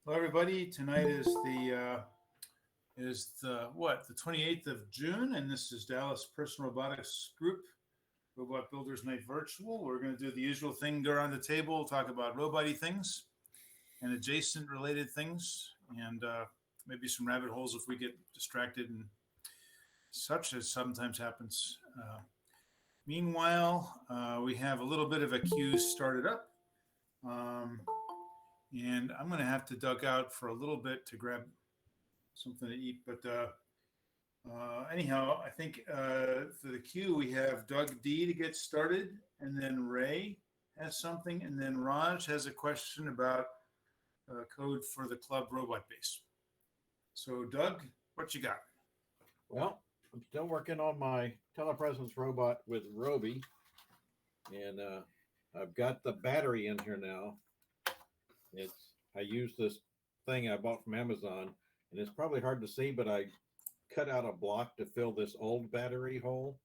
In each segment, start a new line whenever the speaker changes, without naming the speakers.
Hello, everybody. Tonight is the 28th of June, and this is Dallas Personal Robotics Group Robot Builders Night Virtual. We're going to do the usual thing: go around the table, talk about robot-y things and adjacent related things, and maybe some rabbit holes if we get distracted and such, as sometimes happens. Meanwhile, we have a little bit of a queue started up. And I'm going to have to duck out for a little bit to grab something to eat. But anyhow, I think for the queue, we have Doug D to get started, and then Ray has something, and then Raj has a question about code for the club robot base. So, Doug, what you got?
Well, I'm still working on my telepresence robot with Roby, and I've got the battery in here now. I use this thing I bought from Amazon, and it's probably hard to see, but I cut out a block to fill this old battery hole,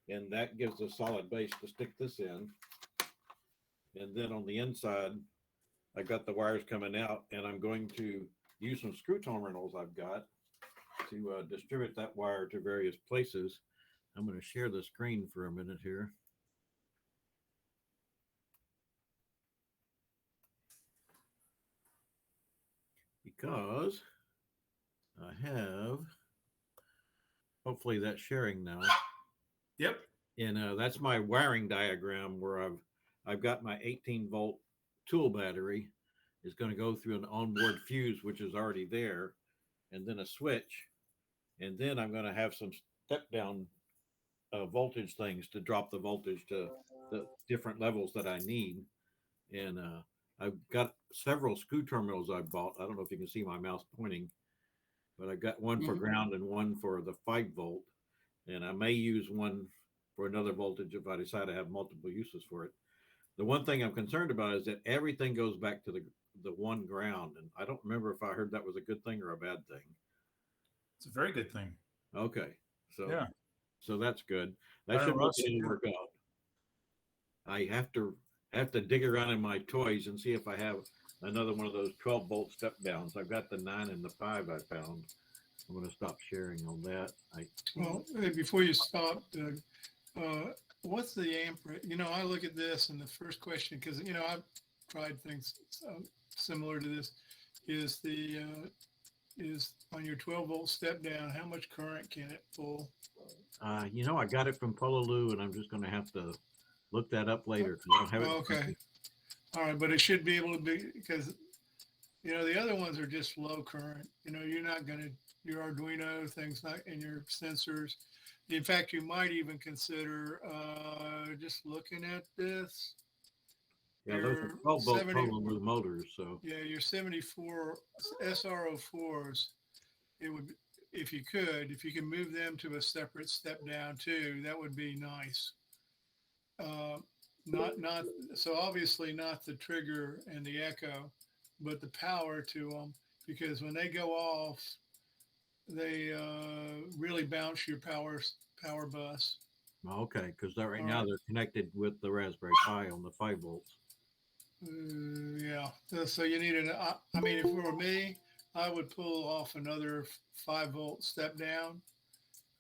and that gives a solid base to stick this in. And then on the inside, I got the wires coming out, and I'm going to use some screw terminals I've got to distribute that wire to various places. I'm going to share the screen for a minute here. Because I have, hopefully that's sharing now.
Yep.
And that's my wiring diagram where I've got my 18-volt tool battery is going to go through an onboard fuse, which is already there, and then a switch. And then I'm going to have some step down voltage things to drop the voltage to the different levels that I need. And I've got several screw terminals I bought. I don't know if you can see my mouse pointing, but I've got one for ground and one for the 5-volt. And I may use one for another voltage if I decide to have multiple uses for it. The one thing I'm concerned about is that everything goes back to the one ground. And I don't remember if I heard that was a good thing or a bad thing.
It's a very good thing.
Okay. So,
yeah.
So that's good. That should work out. I have to dig around in my toys and see if I have another one of those 12-volt step downs. I've got the 9 and the 5 I found. I'm going to stop sharing on that.
Well, before you stop, Doug, what's the amp rate? I look at this and the first question, because, I've tried things similar to this, is on your 12-volt step down, how much current can it pull?
I got it from Pololu, and I'm just going to have to look that up later. I don't have it.
Okay. All right, but it should be able to be, because the other ones are just low current. You're not going to, your Arduino things, not in your sensors. In fact, you might even consider just looking at this.
Yeah, those are 12-volt Pololu motors. So
yeah, your 74 SR04s, it would, if you can move them to a separate step down too, that would be nice. Not so obviously not the trigger and the echo, but the power to them, because when they go off, they really bounce your power bus.
Okay, because right now they're connected with the Raspberry Pi on the 5 volts.
Yeah, so you need I mean, if it were me, I would pull off another 5-volt step down,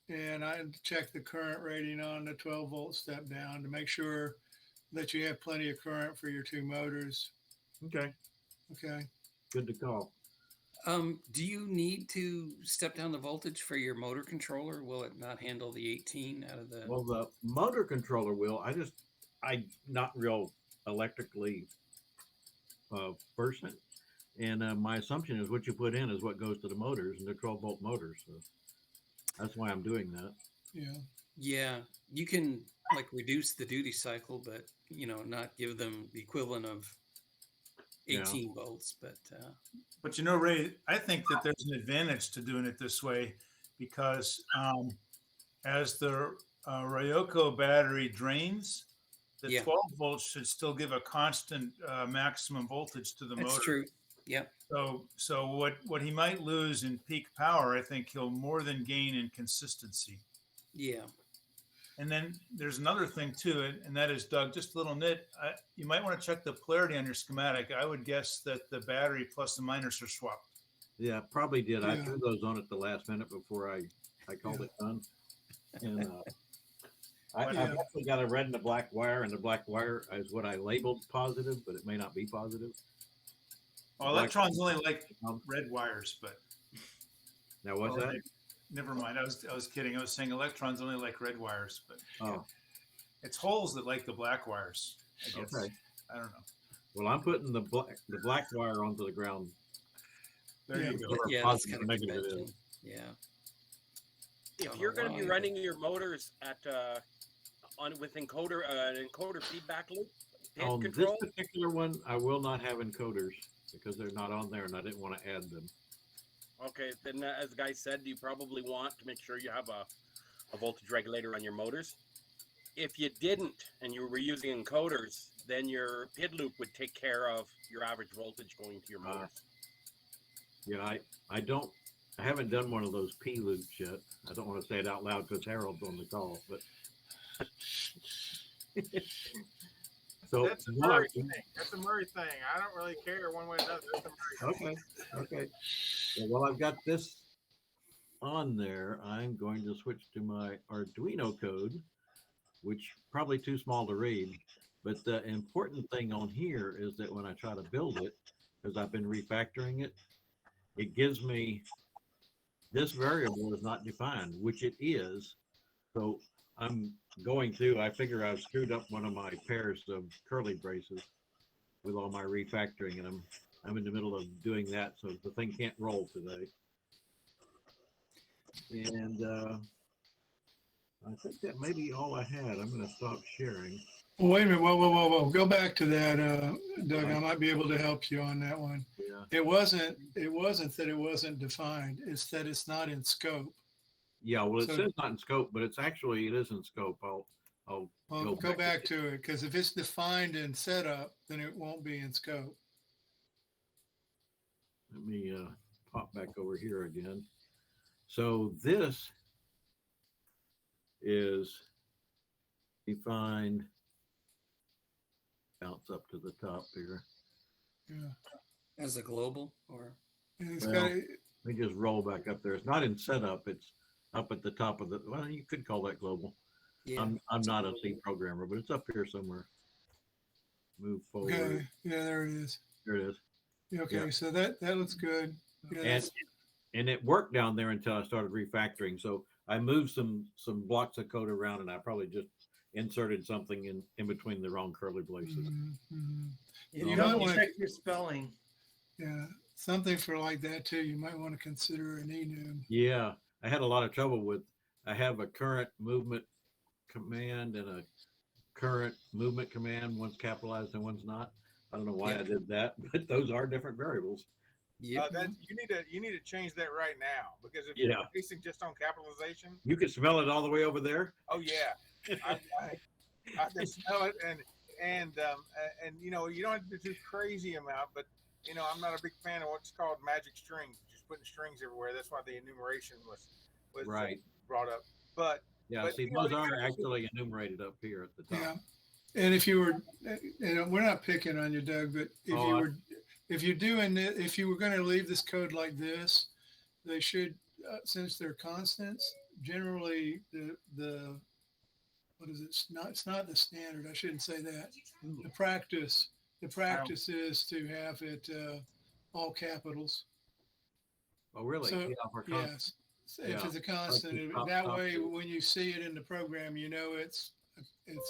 and I'd check the current rating on the 12-volt step down to make sure that you have plenty of current for your 2 motors.
Okay. Good to call.
Do you need to step down the voltage for your motor controller? Will it not handle the 18 out of the?
Well, the motor controller will. I'm not real electrically versed, and my assumption is what you put in is what goes to the motors, and they're 12-volt motors. So that's why I'm doing that.
Yeah,
you can reduce the duty cycle, but not give them the equivalent of 18 volts. But
Ray, I think that there's an advantage to doing it this way, because as the Ryoko battery drains, the 12 volts should still give a constant maximum voltage to the motor.
That's true. Yeah.
So what he might lose in peak power, I think he'll more than gain in consistency.
Yeah.
And then there's another thing too, and that is, Doug, just a little nit. You might want to check the polarity on your schematic. I would guess that the battery plus and minus are swapped.
Yeah, probably did. I
Yeah.
threw those on at the last minute before I called it done. And I've actually got a red and a black wire, and the black wire is what I labeled positive, but it may not be positive.
Well, electrons only like red wires, but
Now what's that?
Never mind. I was kidding. I was saying electrons only like red wires, but it's holes that like the black wires. I guess.
Okay.
I don't know.
Well, I'm putting the black wire onto the ground.
There you go.
Yeah, that's
Positive
kind of
or negative it
conventional.
is.
Yeah.
If you're going to be running your motors at with encoder an encoder feedback loop, pin
On
control.
this particular one, I will not have encoders because they're not on there, and I didn't want to add them.
Okay, then as the guy said, you probably want to make sure you have a voltage regulator on your motors. If you didn't and you were using encoders, then your PID loop would take care of your average voltage going to your motors.
Yeah, I haven't done one of those P loops yet. I don't want to say it out loud because Harold's on the call, but so
That's a Murray thing. That's a Murray thing. I don't really care one way or another. That's a Murray thing.
Okay. Well, while I've got this on there, I'm going to switch to my Arduino code, which probably too small to read. But the important thing on here is that when I try to build it, because I've been refactoring it, it gives me this variable is not defined, which it is. So I'm going through, I figure I've screwed up one of my pairs of curly braces with all my refactoring, and I'm in the middle of doing that, so the thing can't roll today. And I think that may be all I had. I'm going to stop sharing.
Well, wait a minute. Whoa. Go back to that, Doug. I might be able to help you on that one.
Yeah.
It wasn't that it wasn't defined. It's that it's not in scope.
Yeah. Well, it
So-
says not in scope, but it is in scope. I'll
Go back to it, because if it's defined in setup, then it won't be in scope.
Let me pop back over here again. So this is defined. Bounce up to the top here.
Yeah.
As a global or
And it's
Well,
got
Let me just roll back up there. It's not in setup. It's up at the top of the. Well, you could call that global.
yeah.
I'm not a C programmer, but it's up here somewhere. Move forward.
okay. Yeah, there it is.
There it is.
Yeah, okay,
Yeah.
so that looks good. Yeah,
And it worked down there until I started refactoring. So I moved some blocks of code around, and I probably just inserted something in between the wrong curly braces.
mhm.
You
You
know,
might wanna-
check your spelling.
Yeah, something for like that too. You might want to consider an enum.
Yeah, I had a lot of trouble with. I have a current movement command and a current movement command. One's capitalized and one's not. I don't know why I did that, but those are different variables.
Yep.
You need to change that right now, because if
Yeah.
you're basing just on capitalization,
You can smell it all the way over there.
oh yeah, I can smell it, and you know, you don't have to do crazy amount, but you know, I'm not a big fan of what's called magic strings, just putting strings everywhere. That's why the enumeration was
Right.
brought up. But
Yeah,
But,
see,
you know,
those
you
are
can-
actually enumerated up here at the top.
Yeah. And if you were, and we're not picking on you, Doug, but if you were going to leave this code like this, they should, since they're constants, generally the what is it? It's not the standard. I shouldn't say that. The practice is to have it all capitals.
Oh, really?
So,
Yeah, for constant.
Yes. If
Yeah.
it's a constant,
Top,
that
top
way,
two.
when you see it in the program, you know it's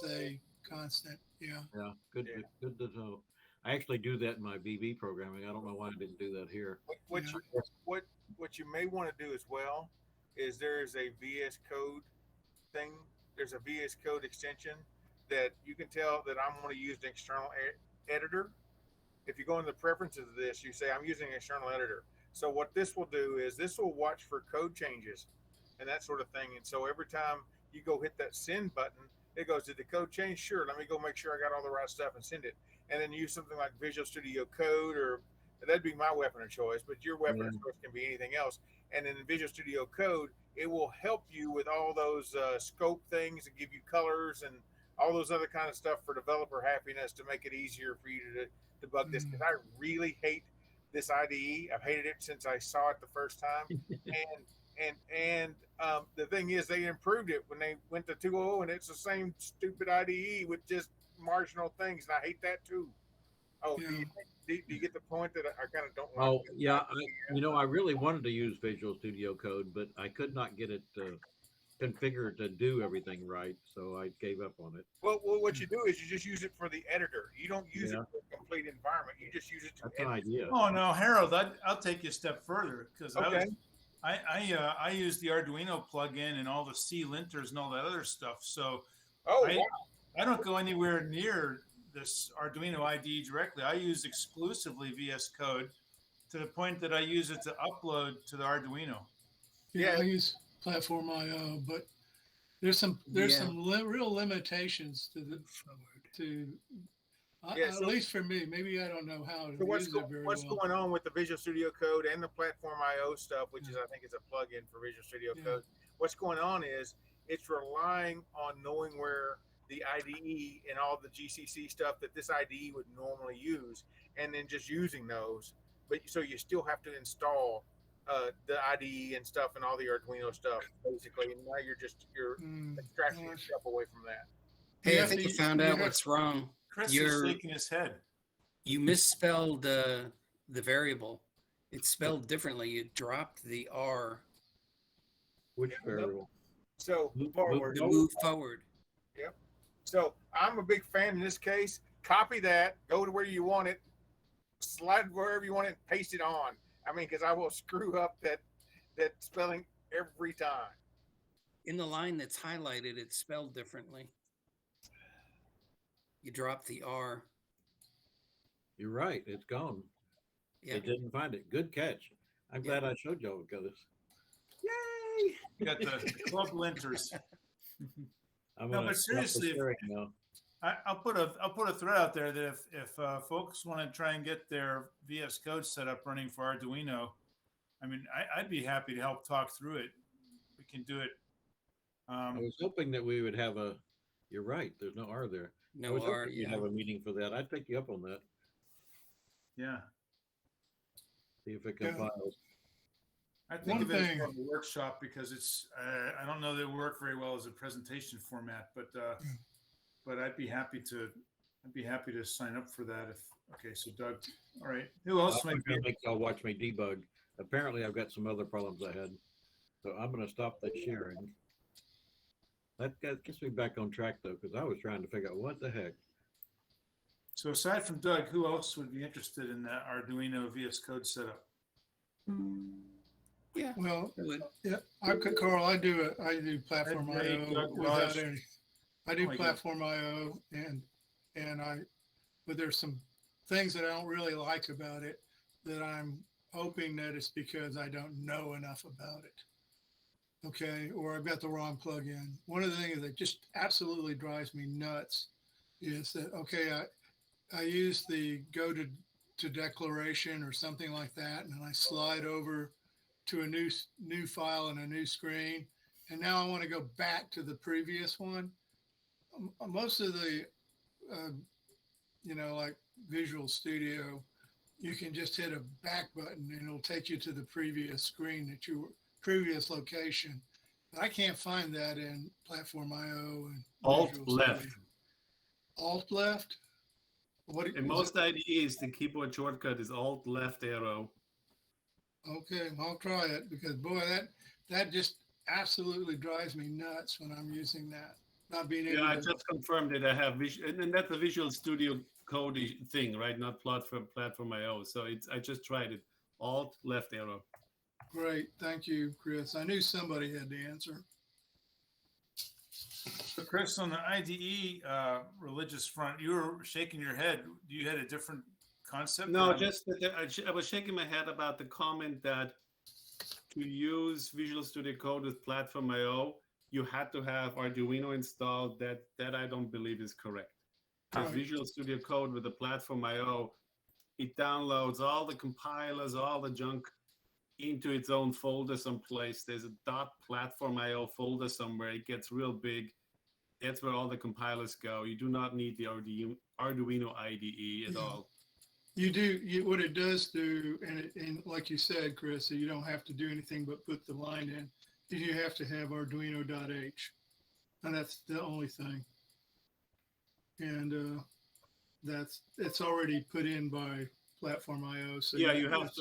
a constant. Yeah.
Yeah, good.
Yeah.
Good to know. I actually do that in my VB programming. I don't know why I didn't do that here.
what you may want to do as well is there is a VS Code thing. There's a VS Code extension that you can tell that I'm going to use an external editor. If you go in the preferences of this, you say I'm using an external editor. So what this will do is this will watch for code changes and that sort of thing. And so every time you go hit that send button, it goes, did the code change? Sure. Let me go make sure I got all the right stuff and send it. And then use something like Visual Studio Code or That'd be my weapon of choice, but your weapon
Yeah.
of choice can be anything else. And in the Visual Studio Code, it will help you with all those scope things and give you colors and all those other kind of stuff for developer happiness to make it easier for you to debug this. Because I really hate this IDE. I've hated it since I saw it the first time. And the thing is, they improved it when they went to 2.0, and it's the same stupid IDE with just marginal things, and I hate that too. Oh,
Yeah.
do you get the point that I kind of don't like?
Oh,
this
yeah.
IDE?
I really wanted to use Visual Studio Code, but I could not get it configured to do everything right. So I gave up on it.
Well, what you do is you just use it for the editor. You don't use it
Yeah.
for a complete environment. You just use it to
That's an
edit.
idea.
Oh no, Harold, I'll take you a step further because
Okay.
I use the Arduino plugin and all the C linters and all that other stuff. So
Oh,
I,
wow.
I don't go anywhere near this Arduino IDE directly. I use exclusively VS Code to the point that I use it to upload to the Arduino.
Yeah,
Yeah.
I use Platform IO, but there's some
Yeah.
real limitations to
Yeah,
at
so-
least for me. Maybe I don't know how to
So
use it very
what's
well.
going on with the Visual Studio Code and the Platform IO stuff, which is I think is a plugin for Visual Studio
Yeah.
Code? What's going on is it's relying on knowing where the IDE and all the GCC stuff that this IDE would normally use, and then just using those. But so you still have to install the IDE and stuff and all the Arduino stuff basically, and now you're extracting
well,
yourself away from that.
Hey,
You
I
have
think
to-
I found
you
out
have-
what's wrong.
Chris
You're-
is shaking his head.
You misspelled the variable. It's spelled differently. You dropped the R.
Which
Yeah,
variable?
So
Move-
forward.
To move forward.
So I'm a big fan in this case. Copy that, go to where you want it, slide wherever you want it, paste it on. I mean, because I will screw up that spelling every time.
In the line that's highlighted, it's spelled differently. You dropped the R.
You're right. It's gone.
Yeah.
It didn't find it. Good catch. I'm
Yeah.
glad I showed y'all this.
Yay! You got the club linters.
I'm
No,
gonna
but
stop the
seriously, if-
sharing now.
I'll put a thread out there that if folks want to try and get their VS Code set up running for Arduino, I mean, I'd be happy to help talk through it. We can do it.
I was hoping that we would have a. You're right. There's no R there. I
No
was
R.
hoping we'd
Yeah.
have a meeting for that. I'd take you up on that.
Yeah,
See if it
Yeah.
compiles.
I think
One
of it as
thing-
more of a workshop because it's I don't know that it would work very well as a presentation format, but I'd be happy to sign up for that if okay. So Doug, all right. Who else
I'm
might be?
gonna make y'all watch me debug. Apparently, I've got some other problems I had, so I'm going to stop the sharing. That gets me back on track though, because I was trying to figure out what the heck.
So aside from Doug, who else would be interested in that Arduino VS Code setup?
Yeah.
Well,
I would.
yeah, Carl, I do Platform
Ed, Ray,
IO
Doug,
without
Raj.
any. I do
Oh my God.
Platform IO but there's some things that I don't really like about it that I'm hoping that it's because I don't know enough about it. Okay, or I've got the wrong plugin. One of the things that just absolutely drives me nuts is that I use the go to declaration or something like that, and then I slide over to a new file and a new screen, and now I want to go back to the previous one. Most of the like Visual Studio, you can just hit a back button and it'll take you to the previous screen previous location. But I can't find that in Platform IO and
Alt
Visual
left.
Studio. Alt left. What
In most IDEs, the keyboard shortcut is Alt left arrow.
Okay, I'll try it because boy, that just absolutely drives me nuts when I'm using that. Not being able
Yeah, I
to.
just confirmed that I have and that's a Visual Studio Code thing, right? Not platform IO. So I just tried it. Alt left arrow.
Great, thank you, Chris. I knew somebody had the answer.
So Chris, on the IDE religious front, you were shaking your head. You had a different concept?
No,
or-
just that I was shaking my head about the comment that to use Visual Studio Code with Platform IO, you had to have Arduino installed. That I don't believe is correct. Because
Right.
Visual Studio Code with the Platform IO it downloads all the compilers, all the junk into its own folder someplace. There's a .platform.io folder somewhere. It gets real big. That's where all the compilers go. You do not need the Arduino IDE at all.
You do what it does do, and like you said, Chris, you don't have to do anything but put the line in. You have to have Arduino.h, and that's the only thing. And it's already put in by Platform.io. So
yeah, you have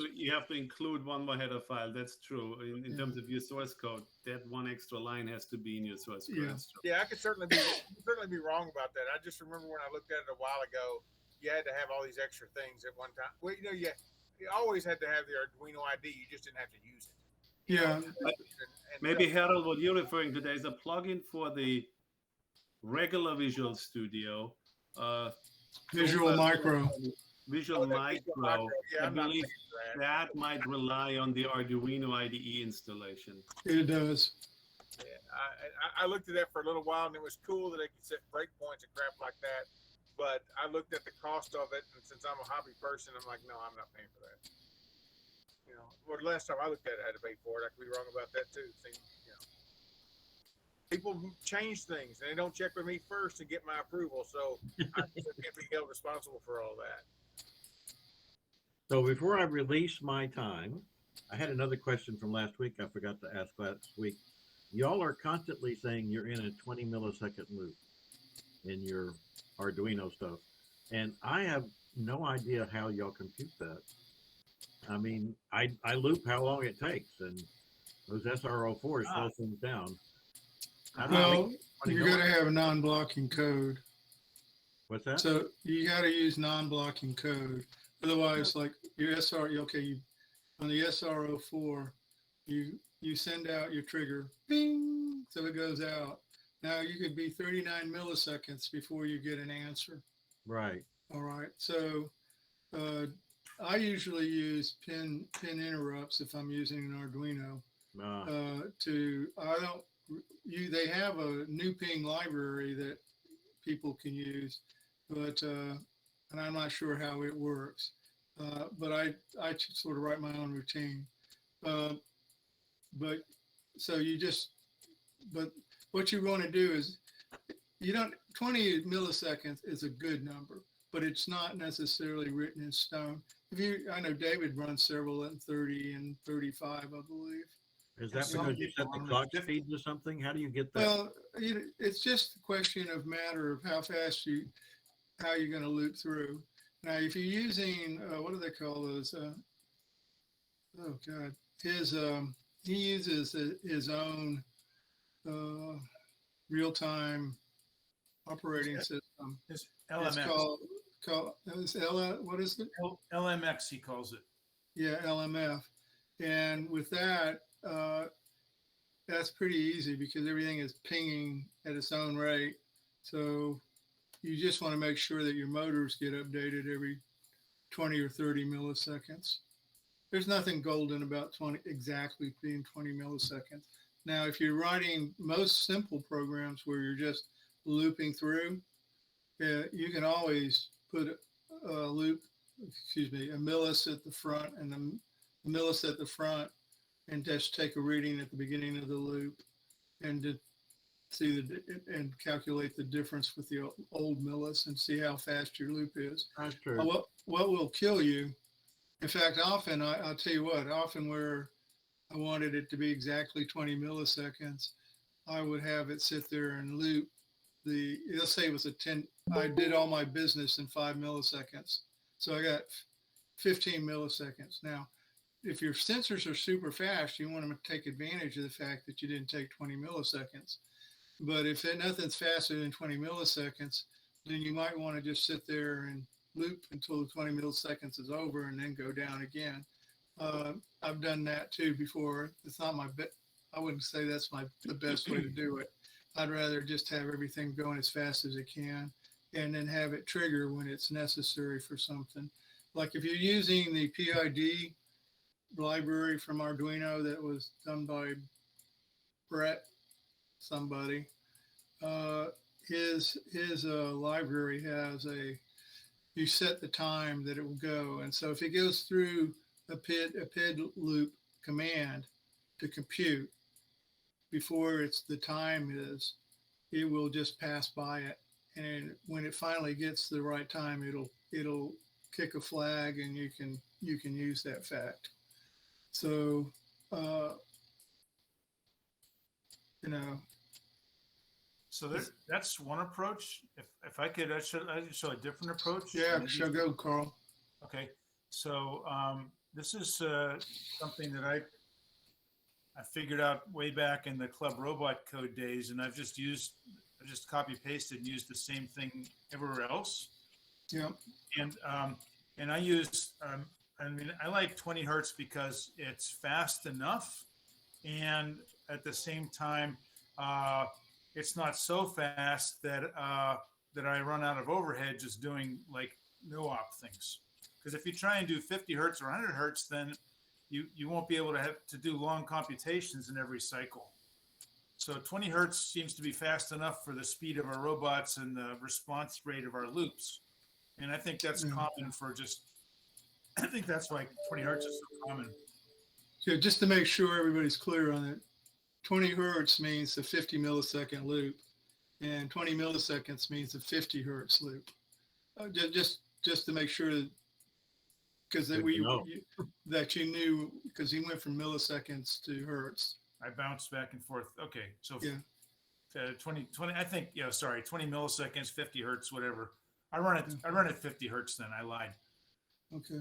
to include one more header file. That's true. In terms of your source code, that one extra line has to be in your source code.
Yeah.
Yeah, I could certainly be wrong about that. I just remember when I looked at it a while ago, you had to have all these extra things at one time. Well, you always had to have the Arduino ID. You just didn't have to use it.
Yeah.
And
Maybe Harold, what you're referring to, there's a plugin for the regular Visual Studio.
Visual Micro.
Visual Micro.
Yeah,
I
I'm not
believe
paying for
that might rely on the Arduino IDE installation.
It does.
Yeah, I looked at that for a little while, and it was cool that they could set breakpoints and crap like that. But I looked at the cost of it, and since I'm a hobby person, I'm like, no, I'm not paying for that. Well, the last time I looked at it, I had to pay for it. I could be wrong about that too. People change things, and they don't check with me first and get my approval. So I can't be held responsible for all that.
So before I release my time, I had another question from last week. I forgot to ask last week. Y'all are constantly saying you're in a 20 millisecond loop in your Arduino stuff. And I have no idea how y'all compute that. I mean, I loop how long it takes, and those SRO4s slow things down.
Well, you're going to have non-blocking code.
What's that?
So you got to use non-blocking code. Otherwise, like your on the SRO4, you send out your trigger, bing, so it goes out. Now you could be 39 milliseconds before you get an answer.
Right.
All right. So I usually use pin interrupts if I'm using an Arduino. They have a new ping library that people can use, but and I'm not sure how it works. But I sort of write my own routine. But what you want to do is 20 milliseconds is a good number, but it's not necessarily written in stone. I know David runs several in 30 and 35, I believe.
Is that because you set the clock speed to something? How do you get that?
Well, it's just a question of matter of how fast how you're going to loop through. Now, if you're using, what do they call those? Oh God, he uses his own real-time operating system.
It's
It's
LMX.
what is it?
LMX, he calls it.
Yeah, LMF. And with that, that's pretty easy because everything is pinging at its own rate. So you just want to make sure that your motors get updated every 20 or 30 milliseconds. There's nothing golden about exactly being 20 milliseconds. Now, if you're writing most simple programs where you're just looping through, you can always put a millis at the front and a millis at the front, and just take a reading at the beginning of the loop and to see and calculate the difference with the old millis and see how fast your loop is.
That's true.
What will kill you? In fact, often I'll tell you what. Often where I wanted it to be exactly 20 milliseconds, I would have it sit there and loop let's say it was I did all my business in 5 milliseconds. So I got 15 milliseconds. Now, if your sensors are super fast, you want to take advantage of the fact that you didn't take 20 milliseconds. But if nothing's faster than 20 milliseconds, then you might want to just sit there and loop until the 20 milliseconds is over and then go down again. I've done that too before. It's not I wouldn't say that's the best way to do it. I'd rather just have everything going as fast as it can and then have it trigger when it's necessary for something. Like if you're using the PID library from Arduino that was done by Brett, somebody, his library has you set the time that it will go. And so if it goes through a PID loop command to compute before the time is, it will just pass by it. And when it finally gets the right time, it'll kick a flag, and you can use that fact. So, you know,
So that's one approach. If I could, I show a different approach.
yeah, sure, go, Carl.
Okay. So this is something that I figured out way back in the Club Robot Code days, and I've just copy pasted and used the same thing everywhere else.
Yeah.
And I use I like 20 hertz because it's fast enough, and at the same time it's not so fast that that I run out of overhead just doing like no op things. Because if you try and do 50 hertz or 100 hertz, then you won't be able to have to do long computations in every cycle. So 20 hertz seems to be fast enough for the speed of our robots and the response rate of our loops. And I think that's common for I think that's why 20 hertz is so common.
So just to make sure everybody's clear on it, 20 hertz means a 50 millisecond loop, and 20 milliseconds means a 50 hertz loop. Just to make sure because that you knew, because he went from milliseconds to hertz.
I bounced back and forth. Okay, so
yeah.
20, I think, 20 milliseconds, 50 hertz, whatever. I run at 50 hertz then. I lied.
Okay.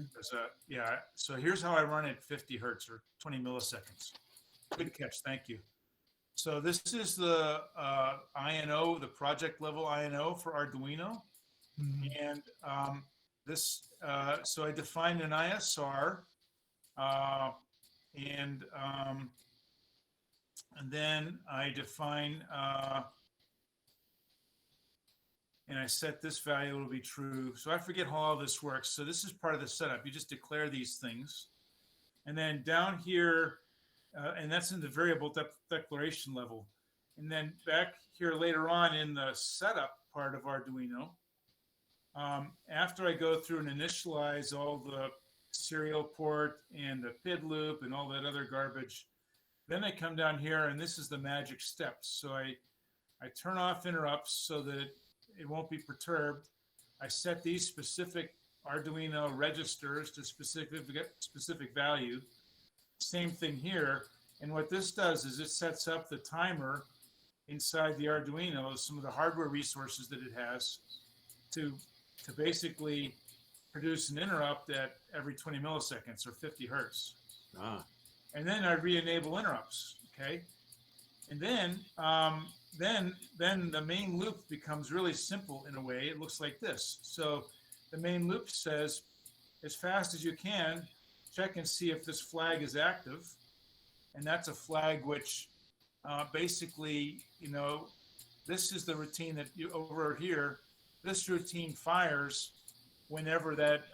So here's how I run at 50 hertz or 20 milliseconds. Good catch. Thank you. So this is the INO, the project level INO for Arduino. Mm-hmm. And so I defined an ISR, and then I define, and I set this value will be true. So I forget how all this works. So this is part of the setup. You just declare these things. And then down here, and that's in the variable declaration level. And then back here later on in the setup part of Arduino, after I go through and initialize all the serial port and the PID loop and all that other garbage, then I come down here, and this is the magic steps. So I turn off interrupts so that it won't be perturbed. I set these specific Arduino registers to specific value. Same thing here. And what this does is it sets up the timer inside the Arduino, some of the hardware resources that it has, to basically produce an interrupt at every 20 milliseconds or 50 hertz. And then I re-enable interrupts, okay? And then the main loop becomes really simple in a way. It looks like this. So the main loop says, as fast as you can, check and see if this flag is active. And that's a flag which basically, this is the routine that you over here, this routine fires whenever that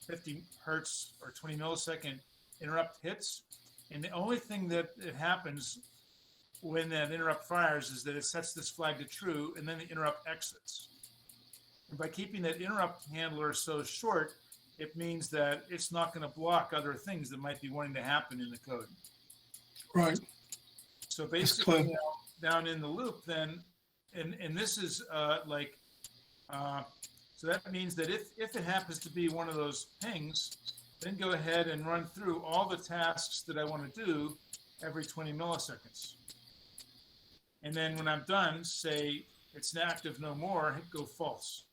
50 hertz or 20 millisecond interrupt hits. And the only thing that it happens when that interrupt fires is that it sets this flag to true, and then the interrupt exits. And by keeping that interrupt handler so short, it means that it's not going to block other things that might be wanting to happen in the code.
Right.
So basically down in the loop then, and this is so that means that if it happens to be one of those pings, then go ahead and run through all the tasks that I want to do every 20 milliseconds. And then when I'm done, say it's active no more, hit go false.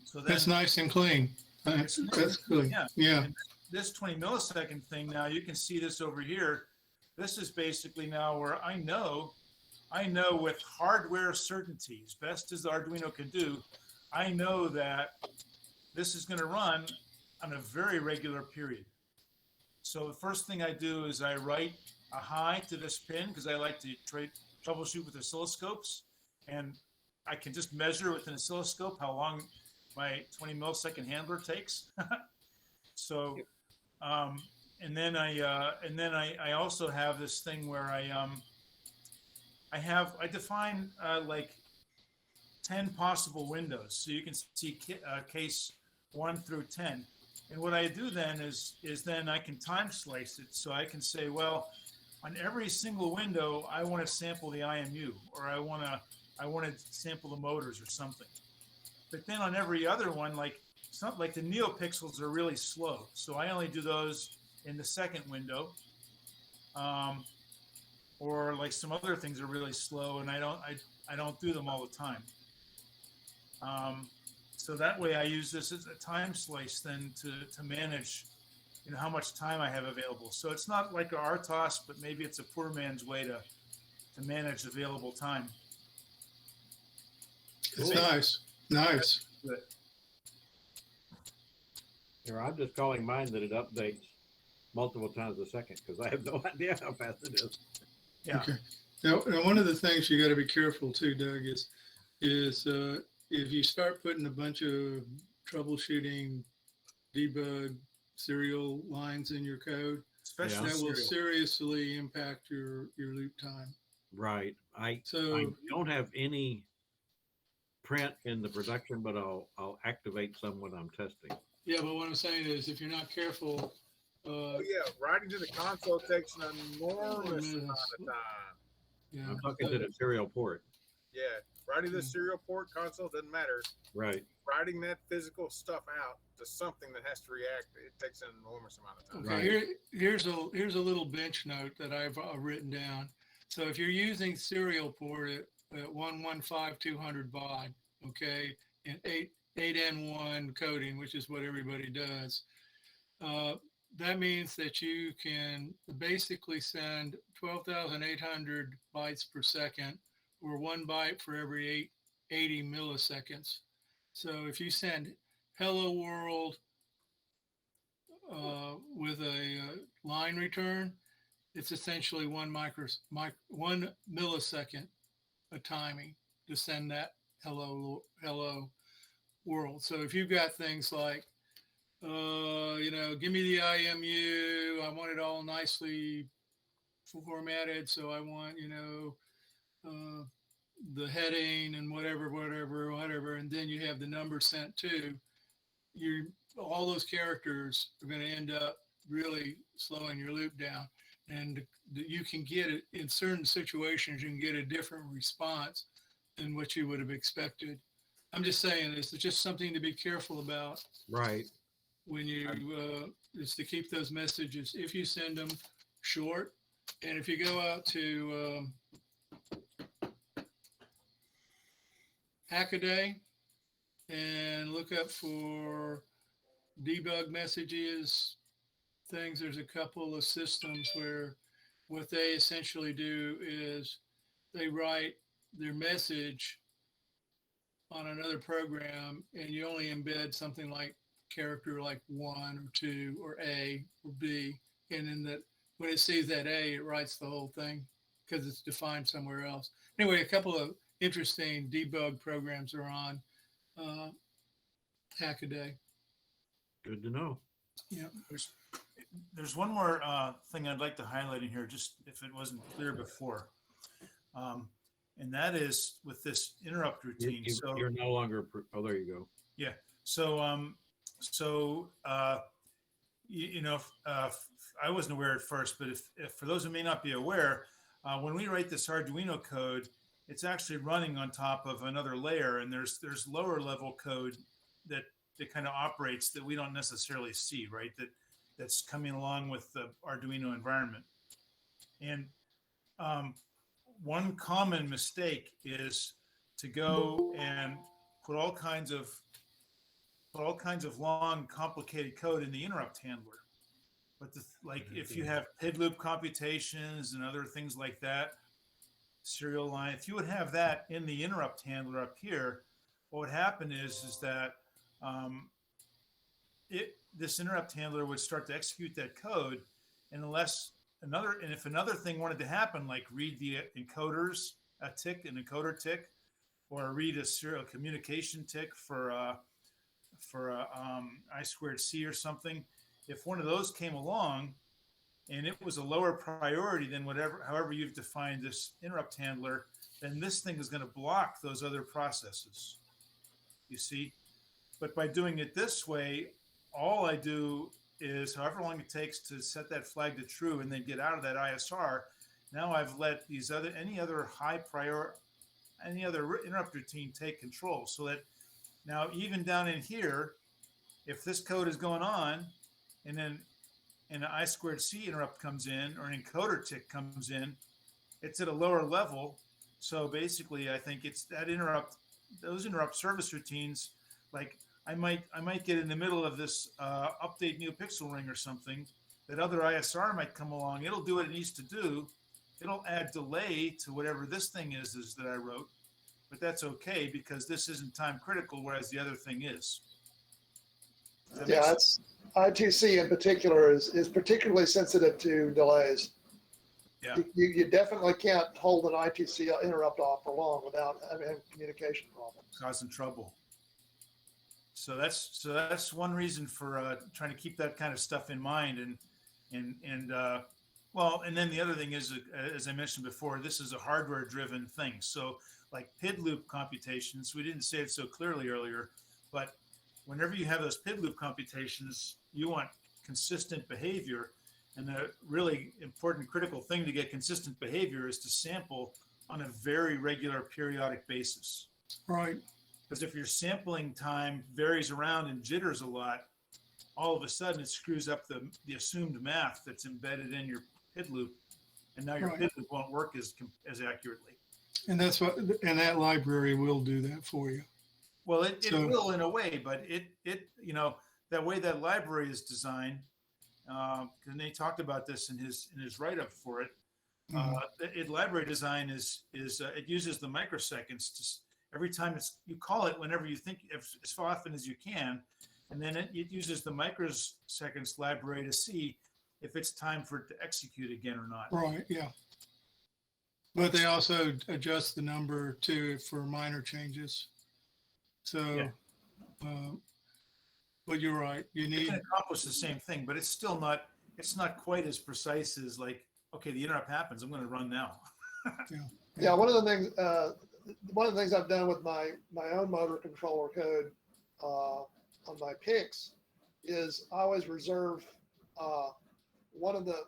So
that's nice and clean. That's good. Yeah.
And this 20 millisecond thing, now you can see this over here. This is basically now where I know with hardware certainty, as best as the Arduino can do, I know that this is going to run on a very regular period. So the first thing I do is I write a high to this pin because I like to troubleshoot with oscilloscopes, and I can just measure with an oscilloscope how long my 20 millisecond handler takes. So, and then I also have this thing where I define like 10 possible windows. So you can see case 1 through 10. And what I do then is then I can time slice it. So I can say, well, on every single window, I want to sample the IMU, or I want to sample the motors or something. But then on every other one, like the NeoPixels are really slow. So I only do those in the second window. Or like some other things are really slow, and I don't do them all the time. So that way I use this as a time slice then to manage, how much time I have available. So it's not like a RTOS, but maybe it's a poor man's way to manage available time.
It's nice. Nice.
Good.
Here, I'm just calling mine that it updates multiple times a second because I have no idea how fast it is.
Yeah.
Okay. Now, one of the things you got to be careful too, Doug, is if you start putting a bunch of troubleshooting, debug serial lines in your code,
Especially
that will
serial.
seriously impact your loop time.
Right. I
So
don't have any print in the production, but I'll activate some when I'm testing.
yeah, but what I'm saying is if you're not careful,
Oh yeah, writing to the console takes an enormous amount of time.
yeah,
I'm talking to the serial port.
Yeah, writing the serial port console doesn't matter.
Right.
Writing that physical stuff out to something that has to react, it takes an enormous amount of time.
Okay,
Right.
here's a little bench note that I've written down. So if you're using serial port at 115/200 baud, okay, and 8N1 coding, which is what everybody does, that means that you can basically send 12,800 bytes per second, or 1 byte for every 80 milliseconds. So if you send hello world with a line return, it's essentially 1 millisecond of timing to send that hello world. So if you've got things like, give me the IMU, I want it all nicely formatted, so I want, the heading and whatever, and then you have the number sent to all those characters are going to end up really slowing your loop down. And you can get it in certain situations, you can get a different response than what you would have expected. I'm just saying this is just something to be careful about.
Right.
When you is to keep those messages, if you send them short, and if you go out to Hackaday and look up for debug messages things, there's a couple of systems where what they essentially do is they write their message on another program, and you only embed something like character like 1 or 2 or A or B, and then that when it sees that A, it writes the whole thing because it's defined somewhere else. Anyway, a couple of interesting debug programs are on Hackaday.
Good to know.
Yeah.
There's one more thing I'd like to highlight in here, just if it wasn't clear before. And that is with this interrupt routine.
You're no longer, there you go.
Yeah. So, I wasn't aware at first, but if for those who may not be aware, when we write this Arduino code, it's actually running on top of another layer, and there's lower level code that kind of operates that we don't necessarily see, right? That's coming along with the Arduino environment. And one common mistake is to go and put all kinds of long, complicated code in the interrupt handler. But if you have PID loop computations and other things like that, serial line, if you would have that in the interrupt handler up here, what would happen is that this interrupt handler would start to execute that code, and if another thing wanted to happen, like read the encoders, an encoder tick, or read a serial communication tick for I2C or something, if one of those came along and it was a lower priority than however you've defined this interrupt handler, then this thing is going to block those other processes. You see? But by doing it this way, all I do is however long it takes to set that flag to true and then get out of that ISR. Now I've let any other interrupt routine take control, so that now even down in here, if this code is going on and then an I squared C interrupt comes in or an encoder tick comes in, it's at a lower level. So basically, I think it's that those interrupt service routines, like I might get in the middle of this update new pixel ring or something, that other ISR might come along. It'll do what it needs to do. It'll add delay to whatever this thing is that I wrote, but that's okay because this isn't time critical, whereas the other thing is.
Yeah, it's ITC in particular is particularly sensitive to delays.
Yeah.
You definitely can't hold an ITC interrupt off for long without having communication problems.
Causing trouble. So that's one reason for trying to keep that kind of stuff in mind. And then the other thing is, as I mentioned before, this is a hardware driven thing. So like PID loop computations, we didn't say it so clearly earlier, but whenever you have those PID loop computations, you want consistent behavior. And the really important critical thing to get consistent behavior is to sample on a very regular periodic basis.
Right.
Because if your sampling time varies around and jitters a lot, all of a sudden it screws up the assumed math that's embedded in your PID loop. And now your
Right.
PID loop won't work as accurately.
And that library will do that for you.
Well, it
So-
will in a way, but it that way that library is designed, and they talked about this in his write-up for it. Library design is it uses the microseconds to every time you call it whenever you think as often as you can, and then it uses the microseconds library to see if it's time for it to execute again or not.
Right. Yeah. But they also adjust the number too for minor changes. So, but you're right. You
It
need,
can accomplish the same thing, but it's not quite as precise as like, okay, the interrupt happens, I'm going to run now.
Yeah, one of the things I've done with my own motor controller code on my picks is I always reserve one of the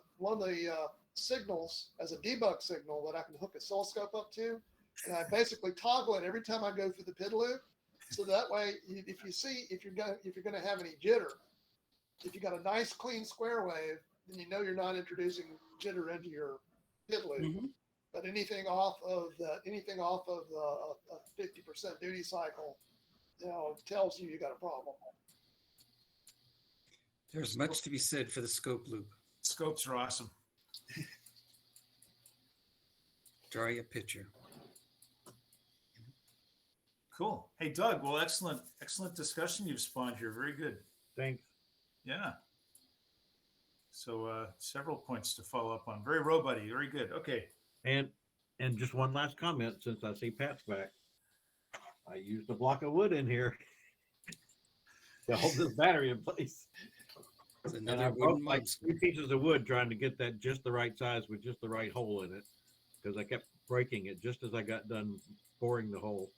signals as a debug signal that I can hook oscilloscope up to, and I basically toggle it every time I go through the PID loop. So that way, if you're gonna have any jitter, if you got a nice clean square wave, then you know you're not introducing jitter into your PID loop.
Mm-hmm.
But anything off of the 50% duty cycle, tells you got a problem.
There's much to be said for the scope loop.
Scopes are awesome.
Draw you a picture.
Cool. Hey, Doug. Well, excellent discussion you've spawned here. Very good.
Thanks.
Yeah. So several points to follow up on. Very robuddy. Very good. Okay.
And just one last comment, since I see Pat's back. I used a block of wood in here to hold this battery in place.
It's
And I
another
broke
wooden
like
mic.
3 pieces of wood trying to get that just the right size with just the right hole in it, because I kept breaking it just as I got done boring the hole.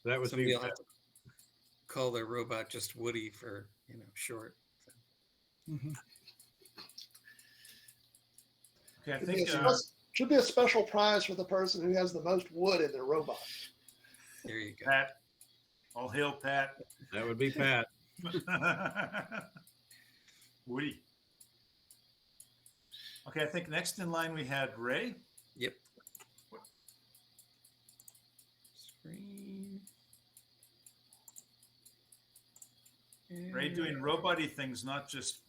That was
Somebody
the
will have to call their robot just Woody for short.
Mhm.
Okay. I
Should be,
think
should be a special prize for the person who has the most wood in their robot.
There you go.
Pat. All hail, Pat.
that would be Pat.
Woody. Okay. I think next in line we had Ray.
Yep. Screen.
Ray doing robot-y things, not just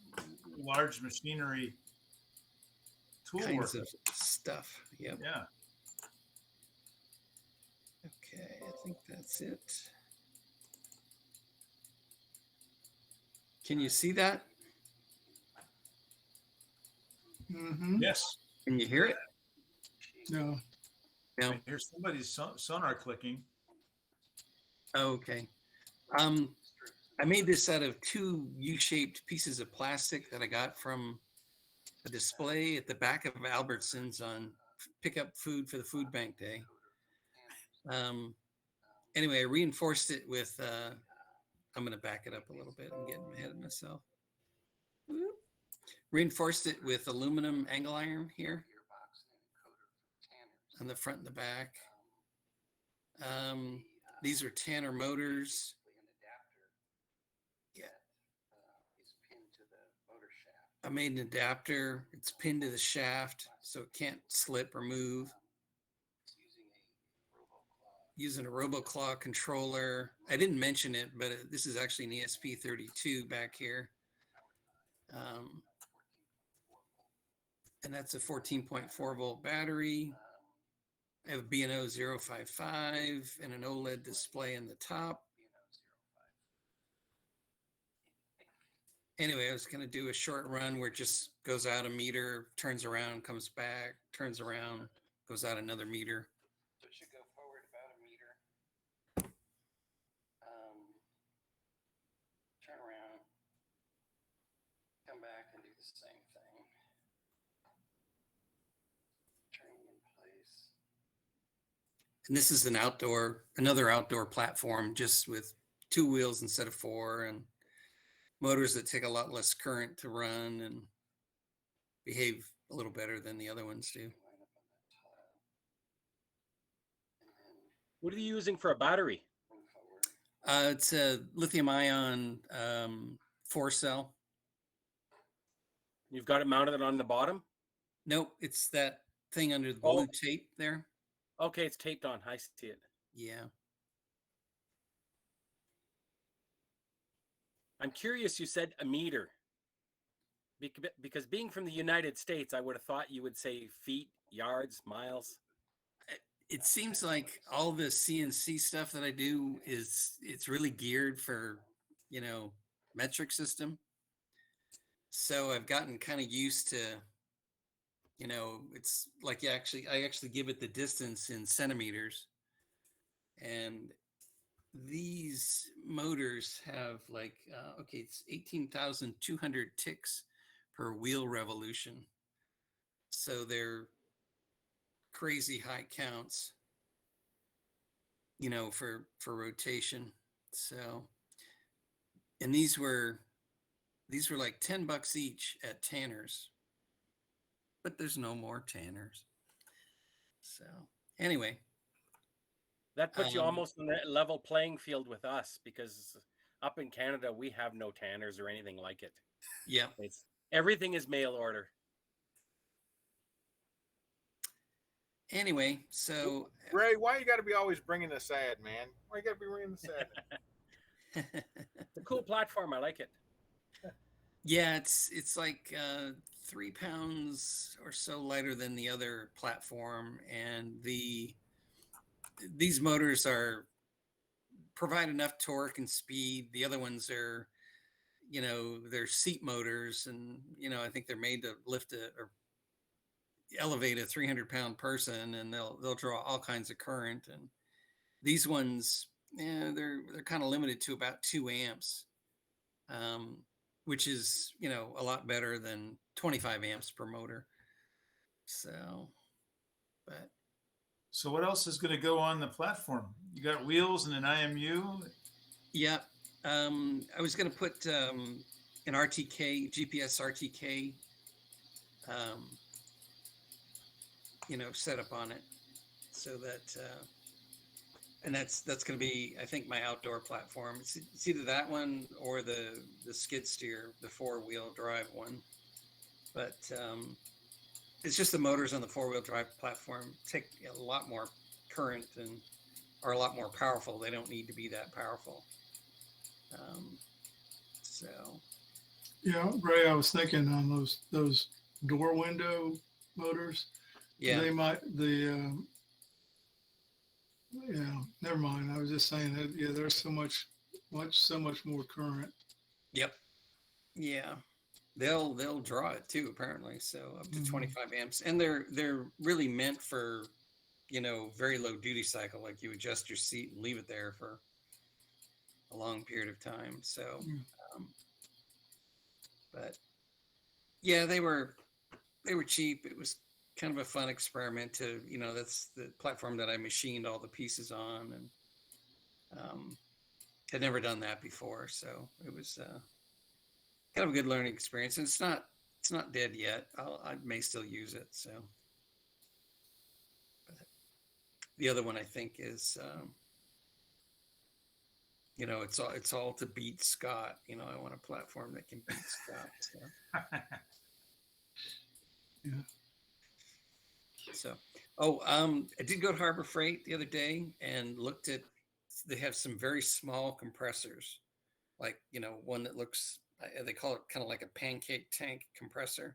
large machinery tool work.
Kinds of stuff. Yep.
Yeah.
Okay, I think that's it. Can you see that?
Mhm.
Yes.
Can you hear it?
No.
No.
I hear somebody's sonar clicking.
Okay. I made this out of 2 U-shaped pieces of plastic that I got from a display at the back of Albertsons on pick up food for the food bank day. anyway, I reinforced it with, I'm going to back it up a little bit. I'm getting ahead of myself. Whoop. Reinforced it with aluminum angle iron here on the front and the back. These are Tanner motors. Yeah. I made an adapter. It's pinned to the shaft, so it can't slip or move. Using a RoboClaw controller. I didn't mention it, but this is actually an ESP32 back here. And that's a 14.4 volt battery. I have a B&O 055 and an OLED display in the top. Anyway, I was going to do a short run where it just goes out a meter, turns around, comes back, turns around, goes out another meter. So it should go forward about a meter. Turn around, come back and do the same thing. Turning in place. And this is another outdoor platform, just with 2 wheels instead of 4, and motors that take a lot less current to run and behave a little better than the other ones do.
What are you using for a battery?
It's a lithium ion 4-cell.
You've got it mounted on the bottom?
Nope, it's that thing under the blue tape there.
Okay, it's taped on. I see it.
Yeah.
I'm curious, you said a meter. Because being from the United States, I would have thought you would say feet, yards, miles.
It seems like all the CNC stuff that I do it's really geared for, metric system. So I've gotten kind of used to, it's like I actually give it the distance in centimeters. And these motors have it's 18,200 ticks per wheel revolution. So they're crazy high counts, for rotation. So, and these were like $10 each at Tanner's, but there's no more Tanner's. So anyway.
That puts you almost on a level playing field with us, because up in Canada, we have no Tanners or anything like it.
Yeah.
Everything is mail order.
Anyway, so
Ray, why you got to be always bringing the sad, man? Why you got to be bringing the sad?
It's a cool platform. I like it.
Yeah, it's like 3 pounds or so lighter than the other platform, and these motors provide enough torque and speed. The other ones are, they're seat motors, and I think they're made to lift or elevate a 300-pound person, and they'll draw all kinds of current. And these ones, they're kind of limited to about 2 amps, which is a lot better than 25 amps per motor. So
what else is going to go on the platform? You got wheels and an IMU.
Yeah, I was going to put an RTK, GPS RTK, setup on it, so that, and that's going to be, I think, my outdoor platform. It's either that one or the skid steer, the 4-wheel drive one. But it's just the motors on the 4-wheel drive platform take a lot more current and are a lot more powerful. They don't need to be that powerful. So.
Yeah, Ray, I was thinking on those door window motors.
Yeah.
They might never mind. I was just saying that there's so much more current.
Yep. Yeah. They'll draw it too, apparently. So up to 25 amps, and they're really meant for, very low duty cycle. Like you adjust your seat and leave it there for a long period of time. So, but yeah, they were cheap. It was kind of a fun experiment to, that's the platform that I machined all the pieces on, and Had never done that before, so it was kind of a good learning experience. And it's not dead yet. I may still use it. So but the other one I think is it's all to beat Scott. I want a platform that can beat Scott. So.
Yeah.
So, I did go to Harbor Freight the other day and looked at. They have some very small compressors, like one that looks. They call it kind of like a pancake tank compressor,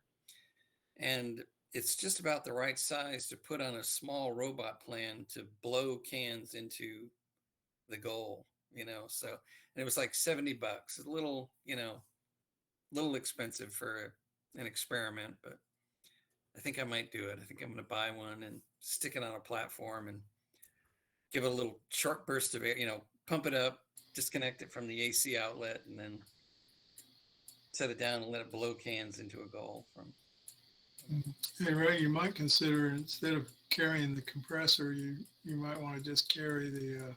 and it's just about the right size to put on a small robot plan to blow cans into the goal. So and it was like $70. A little, little expensive for an experiment, but I think I might do it. I think I'm going to buy one and stick it on a platform and give it a little short burst of air, pump it up, disconnect it from the AC outlet, and then set it down and let it blow cans into a goal from.
Hey, Ray, you might consider, instead of carrying the compressor, you might want to just carry the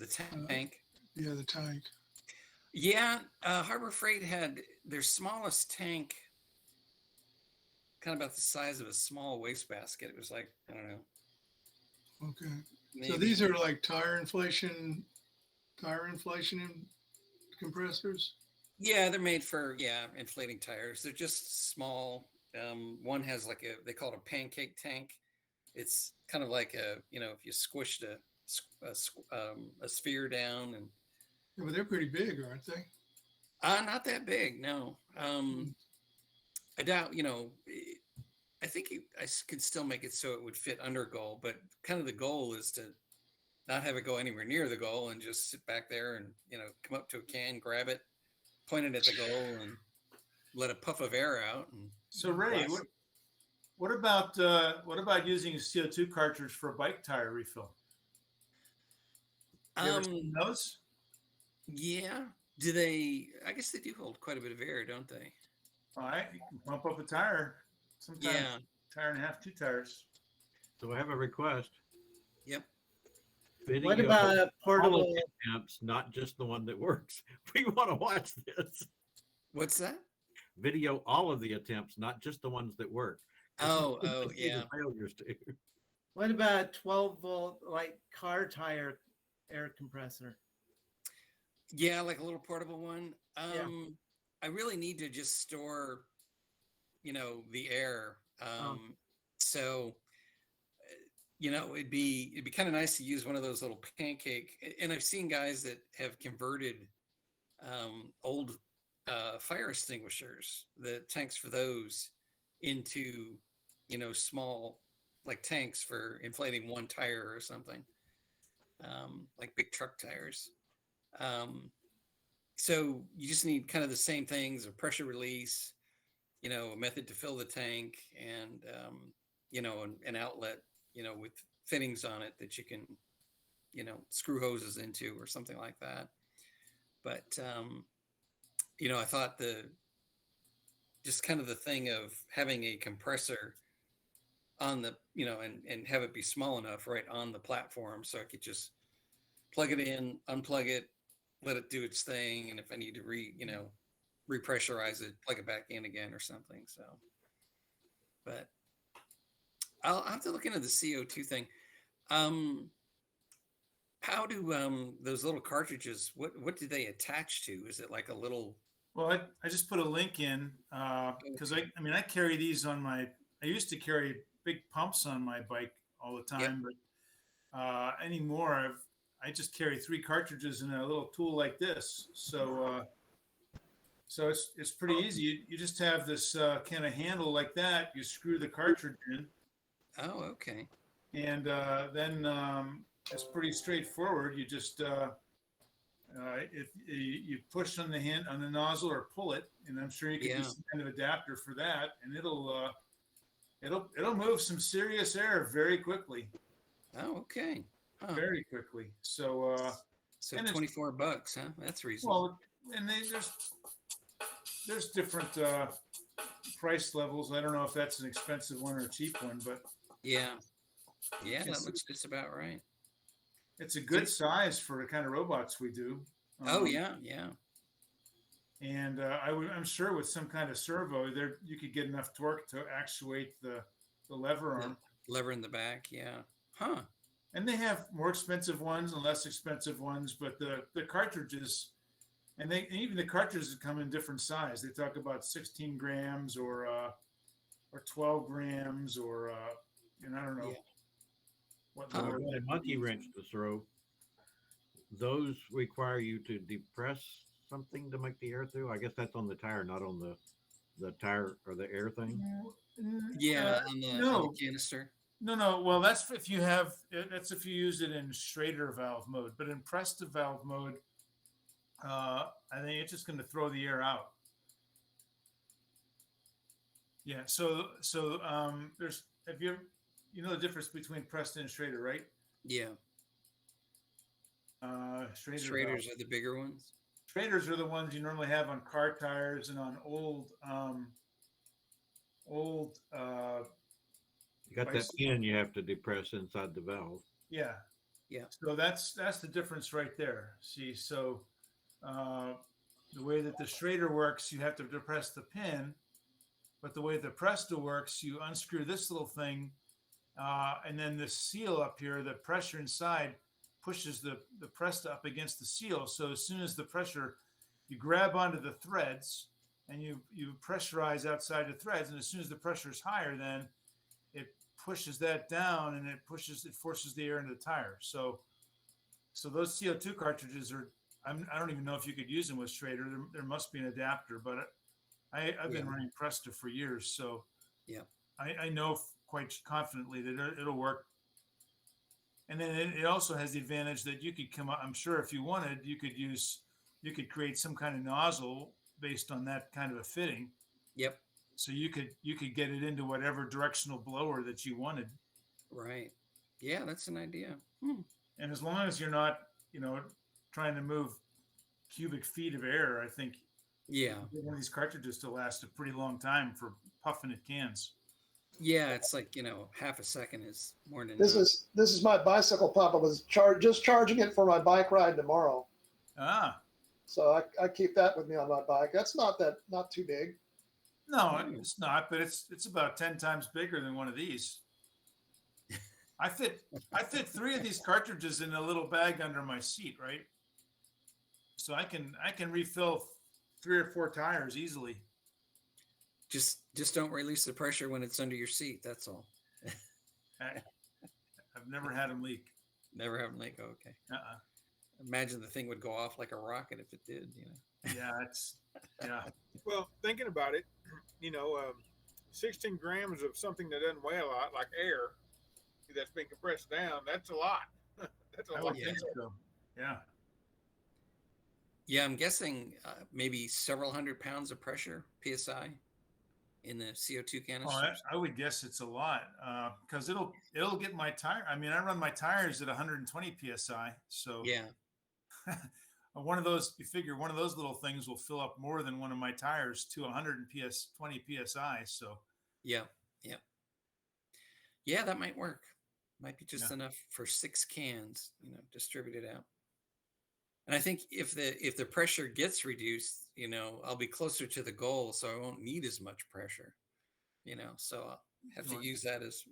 tank.
The tank.
Yeah, Harbor Freight had their smallest tank kind of about the size of a small wastebasket. It was like, I don't know.
Okay.
Maybe.
So these are like tire inflation compressors?
Yeah, they're made for, inflating tires. They're just small. One has they call it a pancake tank. It's kind of like if you squished a sphere down and.
Yeah, but they're pretty big, aren't they?
Not that big, no. I doubt, I think I could still make it so it would fit under goal, but kind of the goal is to not have it go anywhere near the goal and just sit back there and, come up to a can, grab it, point it at the goal and let a puff of air out. And
so Ray, what about using a CO2 cartridge for a bike tire refill? You ever seen those?
Yeah. Do they? I guess they do hold quite a bit of air, don't they?
All right, you can pump up a tire. Sometimes tire and a half, 2 tires.
So I have a request.
Yep.
Video
What about a portable?
all of the attempts, not just the one that works. We want to watch this.
What's that?
Video all of the attempts, not just the ones that work.
Oh,
See
yeah.
the failures too.
What about 12-volt like car tire air compressor?
Yeah, like a little portable one.
Yeah.
I really need to just store, the air. So, it'd be kind of nice to use one of those little pancake. And I've seen guys that have converted old fire extinguishers, the tanks for those, into small like tanks for inflating one tire or something, like big truck tires. So you just need kind of the same things: a pressure release, a method to fill the tank, and an outlet, with fittings on it that you can, screw hoses into or something like that. But I thought just kind of the thing of having a compressor on the, and have it be small enough right on the platform so I could just plug it in, unplug it, let it do its thing, and if I need to repressurize it, plug it back in again or something. So, but I'll have to look into the CO2 thing. How do those little cartridges? What do they attach to? Is it like a little?
Well, I just put a link in because I carry these on my. I used to carry big pumps on my bike all the time, but anymore I just carry 3 cartridges in a little tool like this. So it's pretty easy. You just have this kind of handle like that. You screw the cartridge in.
Oh, okay.
And then it's pretty straightforward. You just if you push on the nozzle or pull it, and I'm sure you can use some kind of adapter for that, and it'll move some serious air very quickly.
Oh, okay. Huh.
Very quickly. So
$24, huh? That's reasonable.
Well, and there's different price levels. I don't know if that's an expensive one or a cheap one, but
yeah, that looks just about right.
It's a good size for the kind of robots we do.
Oh
Um,
yeah, yeah,
And I'm sure with some kind of servo there, you could get enough torque to actuate the lever
the
arm.
lever in the back. Yeah, huh?
And they have more expensive ones and less expensive ones, but the cartridges, and even the cartridges come in different size. They talk about 16 grams or 12 grams or I don't know
Yeah.
what
Huh.
level.
The monkey wrench to throw, those require you to depress something to make the air through. I guess that's on the tire, not on the tire or the air thing.
Yeah, on the
no,
canister.
no. Well, that's if you have that's if you use it in Schrader valve mode, but in Presta valve mode, I think it's just going to throw the air out. Yeah. So there's have you know the difference between Presta and Schrader, right?
Yeah,
Schrader
Schraders
valve.
are the bigger ones.
Schraders are the ones you normally have on car tires and on old
You got that pin you have to depress inside the valve.
yeah.
Yeah.
So that's the difference right there. See, so the way that the Schrader works, you have to depress the pin, but the way the Presta works, you unscrew this little thing, and then the seal up here, the pressure inside pushes the Presta up against the seal. So as soon as the pressure, you grab onto the threads and you pressurize outside the threads, and as soon as the pressure is higher, then it pushes that down and it forces the air into the tire. So those CO2 cartridges are, I don't even know if you could use them with Schrader. There must be an adapter, but I've been running Presta for years, so
Yeah.
I know quite confidently that it'll work. And then it also has the advantage that you could come up. I'm sure if you wanted, you could create some kind of nozzle based on that kind of a fitting.
Yep.
So you could get it into whatever directional blower that you wanted.
Right. Yeah, that's an idea. Hmm.
And as long as you're not, trying to move cubic feet of air, I think
Yeah.
you can get one of these cartridges to last a pretty long time for puffing at cans.
Yeah, it's like, half a second is more than
This
enough.
is my bicycle pump. I was just charging it for my bike ride tomorrow.
Ah,
So I keep that with me on my bike. That's not too big.
no, it's not, but it's about 10 times bigger than one of these. I fit 3 of these cartridges in a little bag under my seat, right? So I can refill 3 or 4 tires easily.
Just don't release the pressure when it's under your seat. That's all.
I've never had them leak.
Never have them leak. Okay.
Uh-uh.
Imagine the thing would go off like a rocket if it did.
Yeah.
Well, thinking about it, 16 grams of something that doesn't weigh a lot, like air, that's been compressed down, that's a lot. That's a
I
lot.
would think so. Yeah.
Yeah, I'm guessing maybe several hundred pounds of pressure PSI in the CO2 canisters.
I would guess it's a lot because it'll get my tire. I mean, I run my tires at 120 psi. So
Yeah.
one of those, you figure one of those little things will fill up more than one of my tires to 120 psi. So
Yeah. That might work. Might be just enough for 6 cans. Distribute it out. And I think if the pressure gets reduced, I'll be closer to the goal, so I won't need as much pressure. So I'll have to use that as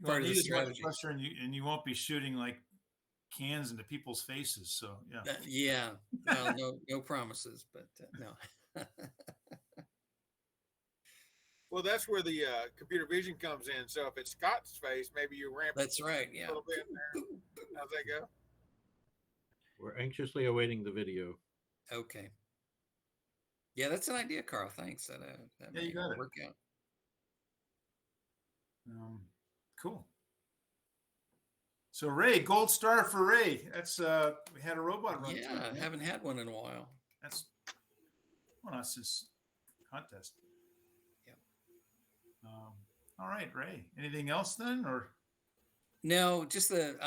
part of the strategy.
pressure, and you won't be shooting like cans into people's faces. So yeah.
Yeah. Well, no promises, but no.
Well, that's where the computer vision comes in. So if it's Scott's face, maybe you ramp
That's right.
it
Yeah.
a little bit there. How's that go?
We're anxiously awaiting the video.
Okay. Yeah, that's an idea, Carl. Thanks. That
Yeah, you got it.
work out.
Cool. So Ray, gold star for Ray. That's we had a robot run.
Yeah, I haven't had one in a while.
That's not since contest.
Yeah.
All right, Ray. Anything else then, or?
No, just the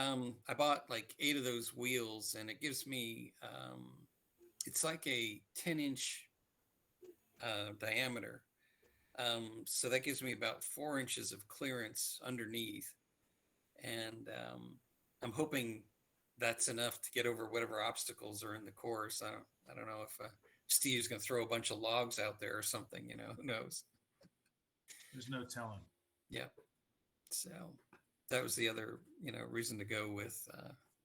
I bought like 8 of those wheels, and it gives me it's like a 10-inch diameter. So that gives me about 4 inches of clearance underneath, and I'm hoping that's enough to get over whatever obstacles are in the course. I don't know if Steve's going to throw a bunch of logs out there or something, who knows?
There's no telling.
Yeah. So that was the other, reason to go with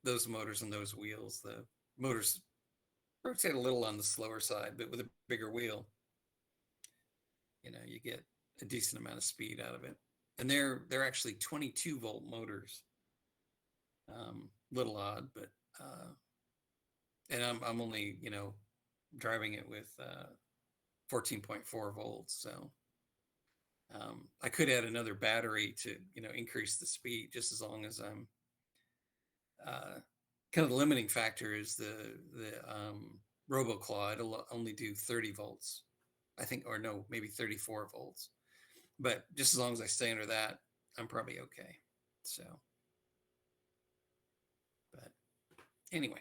those motors and those wheels. The motors rotate a little on the slower side, but with a bigger wheel, you get a decent amount of speed out of it. And they're actually 22-volt motors. Little odd, but and I'm only driving it with 14.4 volts, so I could add another battery to increase the speed, just as long as I'm kind of the limiting factor is the RoboClaw. It'll only do 30 volts, I think, or no, maybe 34 volts. But just as long as I stay under that, I'm probably okay. So, but anyway.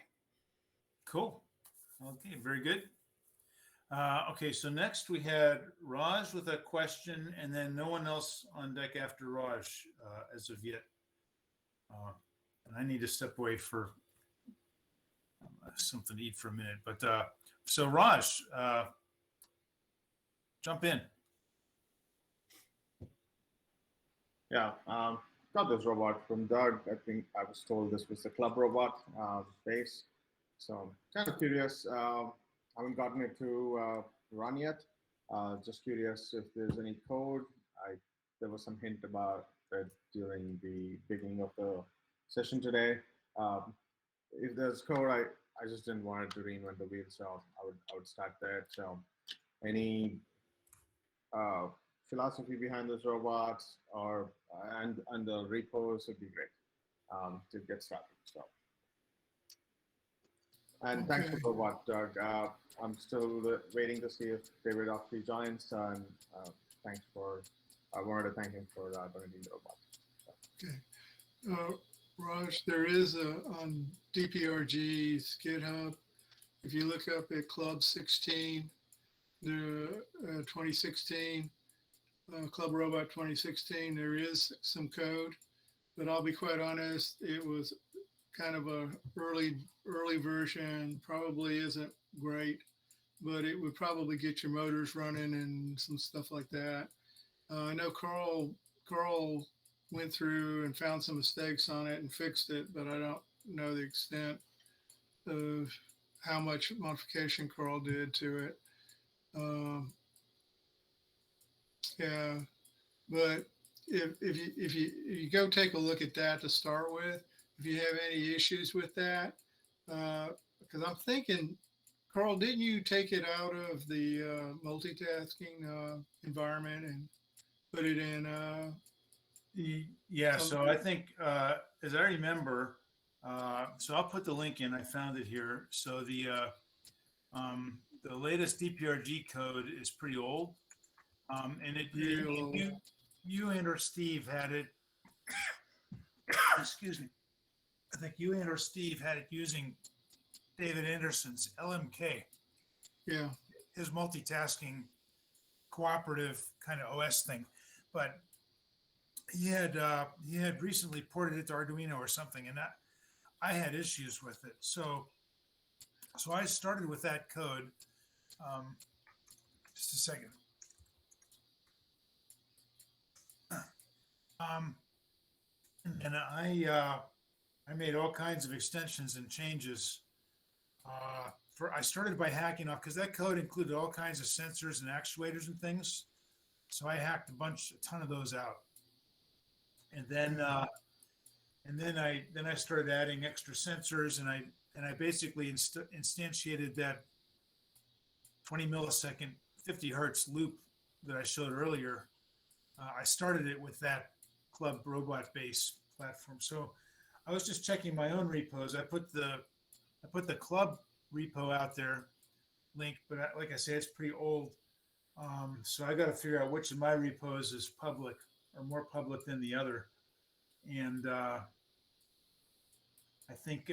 Cool. Okay, very good. Okay, so next we had Raj with a question, and then no one else on deck after Raj as of yet. And I need to step away for something to eat for a minute. But so Raj, jump in.
Yeah, got this robot from Doug. I think I was told this was the club robot base. So kind of curious. Haven't gotten it to run yet. Just curious if there's any code. There was some hint about it during the beginning of the session today. If there's code, I just didn't want it to reinvent the wheel, so I would start there. So any philosophy behind those robots or and the repos would be great to get started. So. And thanks for the robot, Doug. I'm still waiting to see if David Oxley joins. And thanks for. I wanted to thank him for donating the robot. So.
Okay. Raj, there is on DPRG's GitHub, if you look up at Club 16, the 2016, Club Robot 2016, there is some code, but I'll be quite honest, it was kind of a early version, probably isn't great, but it would probably get your motors running and some stuff like that. I know Carl went through and found some mistakes on it and fixed it, but I don't know the extent of how much modification Carl did to it. Yeah, but if you go take a look at that to start with, if you have any issues with that, because I'm thinking, Carl, didn't you take it out of the multitasking environment and put it in?
Yeah, so I think, as I remember, so I'll put the link in. I found it here. So the latest DPRG code is pretty old, and you and or Steve had it. Excuse me. I think you and or Steve had it using David Anderson's LMK.
Yeah,
his multitasking cooperative kind of OS thing, but he had recently ported it to Arduino or something, and I had issues with it. So I started with that code. Just a second. And I made all kinds of extensions and changes. I started by hacking off, because that code included all kinds of sensors and actuators and things. So I hacked a ton of those out. And then I started adding extra sensors, and I basically instantiated that 20 millisecond 50 hertz loop that I showed earlier. I started it with that Club Robot base platform. So I was just checking my own repos. I put the Club repo out there, link, but like I say, it's pretty old. So I got to figure out which of my repos is public or more public than the other. And I think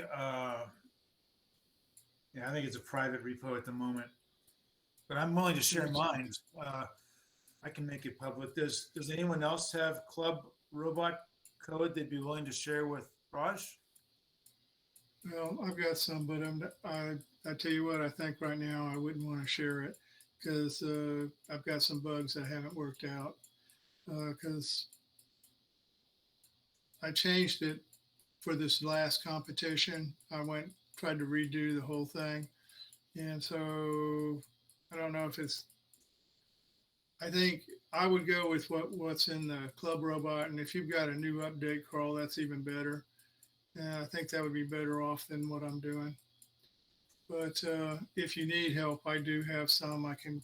it's a private repo at the moment, but I'm willing to share mine. I can make it public. Does anyone else have Club Robot code they'd be willing to share with Raj?
Well, I've got some, but I tell you what, I think right now I wouldn't want to share it because I've got some bugs that haven't worked out because I changed it for this last competition. I tried to redo the whole thing. And so I don't know if I think I would go with what's in the Club Robot. And if you've got a new update, Carl, that's even better. And I think that would be better off than what I'm doing. But if you need help, I do have some. I can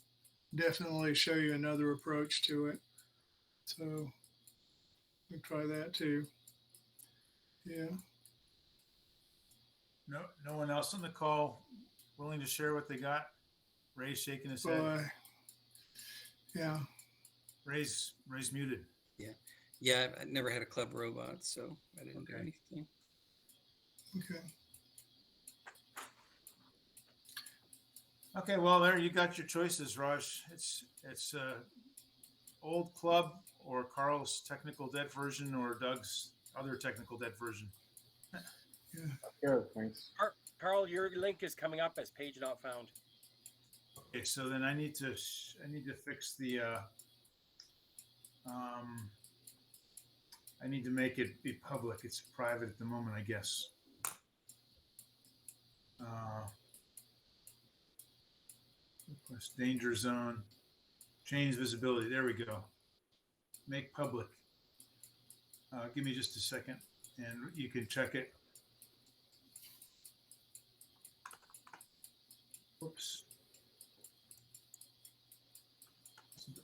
definitely show you another approach to it. So we try that too. Yeah.
No one else on the call willing to share what they got? Ray's shaking his head.
Boy. Yeah.
Ray's muted.
Yeah, I never had a Club Robot, so I didn't do anything.
Okay.
Okay, well, there you got your choices, Raj. It's old Club or Carl's technical debt version or Doug's other technical debt version.
Yeah.
Good, thanks.
Carl, your link is coming up as page not found.
Okay, so then I need to fix the I need to make it be public. It's private at the moment, I guess. Request danger zone, change visibility. There we go. Make public. Give me just a second, and you can check it. Whoops.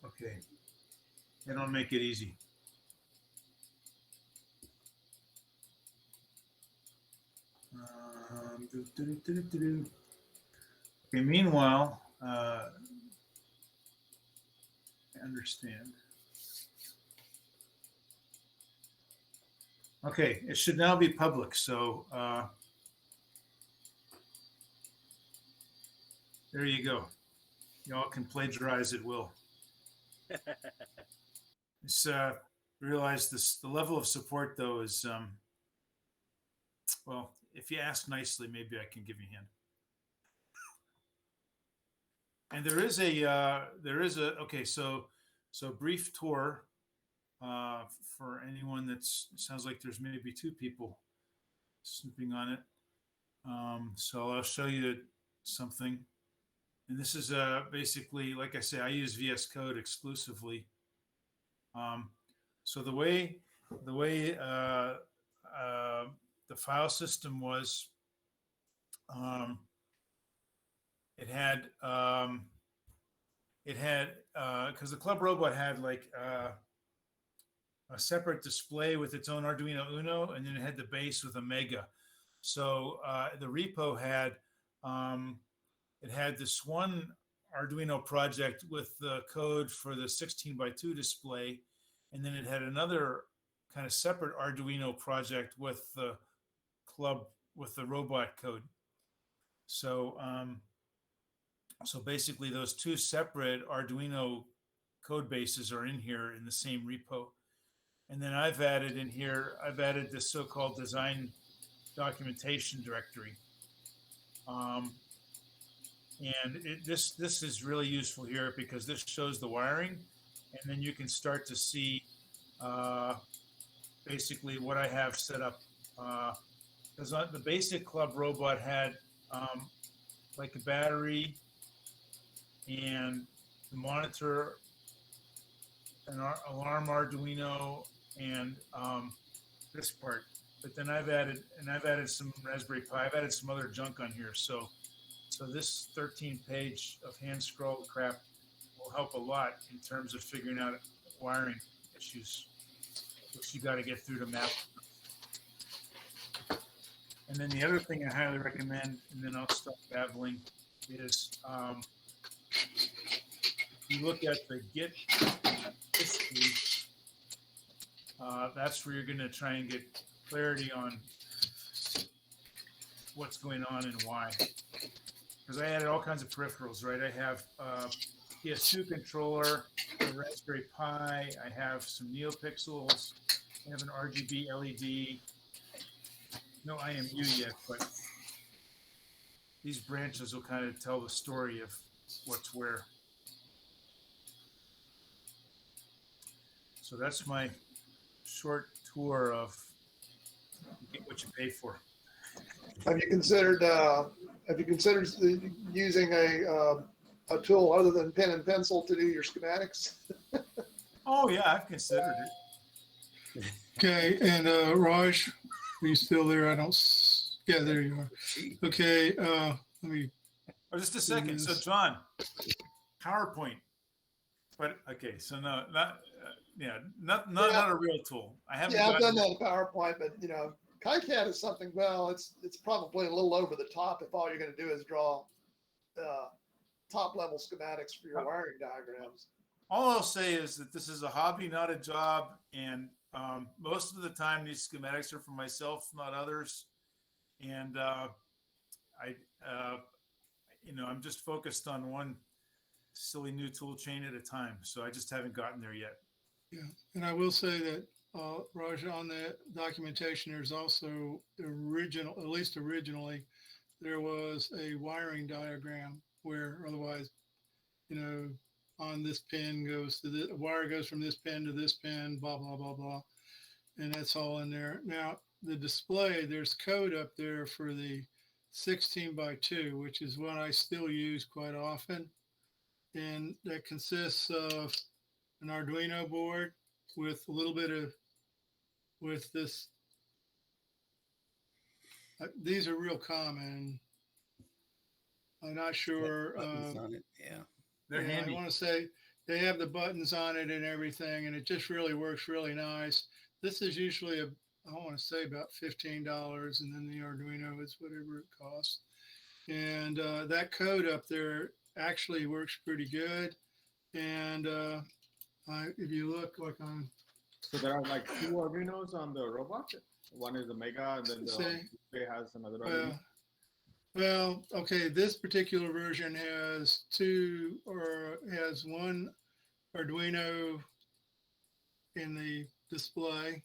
Okay. They don't make it easy. Okay, meanwhile, I understand. Okay, it should now be public. So there you go. Y'all can plagiarize at will. It's realize the level of support though is well, if you ask nicely, maybe I can give you a hand. And there is a okay, so brief tour for anyone that's sounds like there's maybe two people snooping on it. So I'll show you something. And this is basically, like I say, I use VS Code exclusively. So the way the file system was, it had because the Club Robot had like a separate display with its own Arduino Uno, and then it had the base with a Mega. So the repo had it had this one Arduino project with the code for the 16x2 display, and then it had another kind of separate Arduino project with the Club with the robot code. So so basically those two separate Arduino code bases are in here in the same repo. And then I've added in here, I've added this so-called design documentation directory. And this is really useful here because this shows the wiring, and then you can start to see basically what I have set up. Because the basic Club Robot had like a battery and the monitor, an alarm Arduino, and this part. But then I've added some Raspberry Pi. I've added some other junk on here. So this 13-page of hand scroll crap will help a lot in terms of figuring out wiring issues, which you got to get through to map. And then the other thing I highly recommend, and then I'll stop babbling, is if you look at the Git history, that's where you're going to try and get clarity on what's going on and why. Because I added all kinds of peripherals, right? I have PS2 controller, a Raspberry Pi, I have some NeoPixels, I have an RGB LED. No IMU yet, but these branches will kind of tell the story of what's where. So that's my short tour of get what you pay for.
Have you considered using a tool other than pen and pencil to do your schematics?
Oh yeah, I've considered it.
Okay, and Raj, are you still there? Yeah, there you are. Okay, let me.
Oh, just a second. So
Yes.
John, PowerPoint, but okay, so no, not not a real tool. I haven't.
Yeah, I've done
gotten-
that in PowerPoint, but KiCad is something. Well, it's probably a little over the top if all you're going to do is draw top level schematics for your wiring diagrams.
All I'll say is that this is a hobby, not a job, and most of the time these schematics are for myself, not others. And I'm just focused on one silly new tool chain at a time. So I just haven't gotten there yet.
Yeah, and I will say that, Raj, on the documentation, there's also at least originally, there was a wiring diagram where otherwise, on this pin goes to the wire goes from this pin to this pin, blah, blah, blah, blah. And that's all in there. Now, the display, there's code up there for the 16x2, which is what I still use quite often. And that consists of an Arduino board with a little bit of, with this. These are real common. I'm not sure.
Buttons on it. Yeah.
They're
Yeah,
handy.
I want to say they have the buttons on it and everything, and it just really works really nice. This is usually I want to say about $15, and then the Arduino is whatever it costs. And that code up there actually works pretty good. And if you look like on,
So there are like two Arduinos on the robot. One is the Mega, and then the
Say-
display has another Arduino.
well, okay, this particular version has has one Arduino in the display.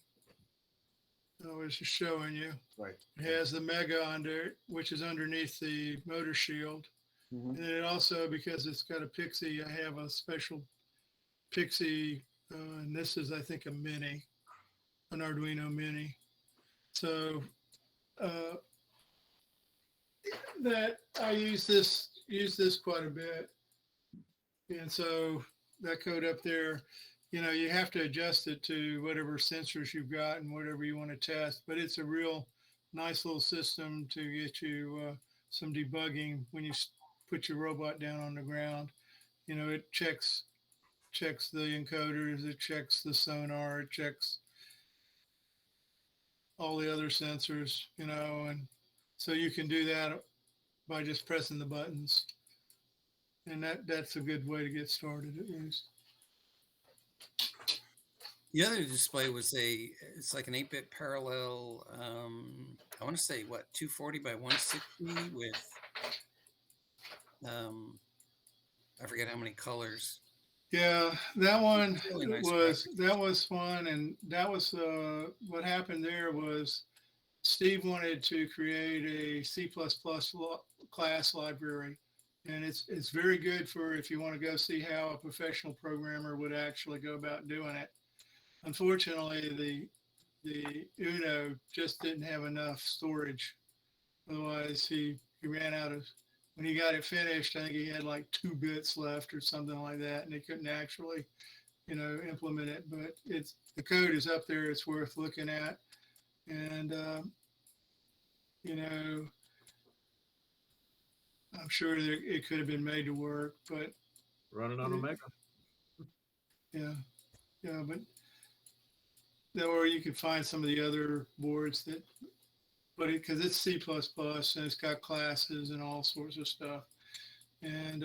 I was just showing you.
Right.
It has the Mega under it, which is underneath the motor shield.
Mhm.
And then it also, because it's got a Pixie, I have a special Pixie, and this is, I think, an Arduino Mini. So that I use this quite a bit. And so that code up there, you have to adjust it to whatever sensors you've got and whatever you want to test. But it's a real nice little system to get you some debugging when you put your robot down on the ground. It checks the encoders, it checks the sonar, it checks all the other sensors, and so you can do that by just pressing the buttons. And that's a good way to get started, at least.
The other display was it's like an 8-bit parallel. I want to say 240 by 160 with, I forget how many colors.
Yeah, that one
Really nice
was fun, and that was what happened there was Steve wanted to create a C++ class library, and it's very good for if you want to go see how a professional programmer would actually go about doing it. Unfortunately, the Uno just didn't have enough storage. Otherwise, he ran out of. When he got it finished, I think he had like 2 bits left or something like that, and he couldn't actually, implement it. But the code is up there; it's worth looking at, and I'm sure that it could have been made to work. But
Running on a Mega.
yeah, but or you could find some of the other boards that. But because it's C++ and it's got classes and all sorts of stuff. And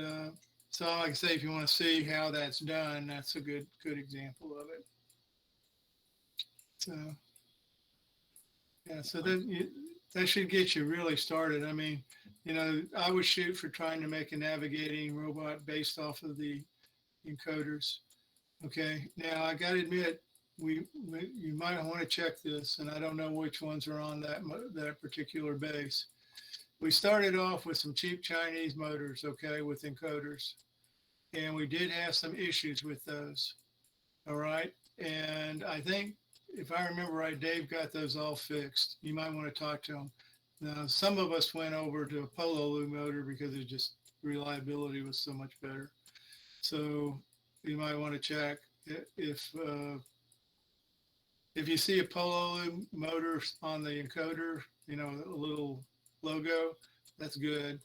so like I say, if you want to see how that's done, that's a good example of it. So, yeah, so that should get you really started. I mean, I would shoot for trying to make a navigating robot based off of the encoders. Okay, now I got to admit, you might want to check this, and I don't know which ones are on that particular base. we started off with some cheap Chinese motors, okay, with encoders. And we did have some issues with those. All right. And I think if I remember right, Dave got those all fixed. You might want to talk to him. Now, some of us went over to a Pololu motor because it just reliability was so much better. So you might want to check if you see a Pololu motor on the encoder, you know, a little logo, that's good.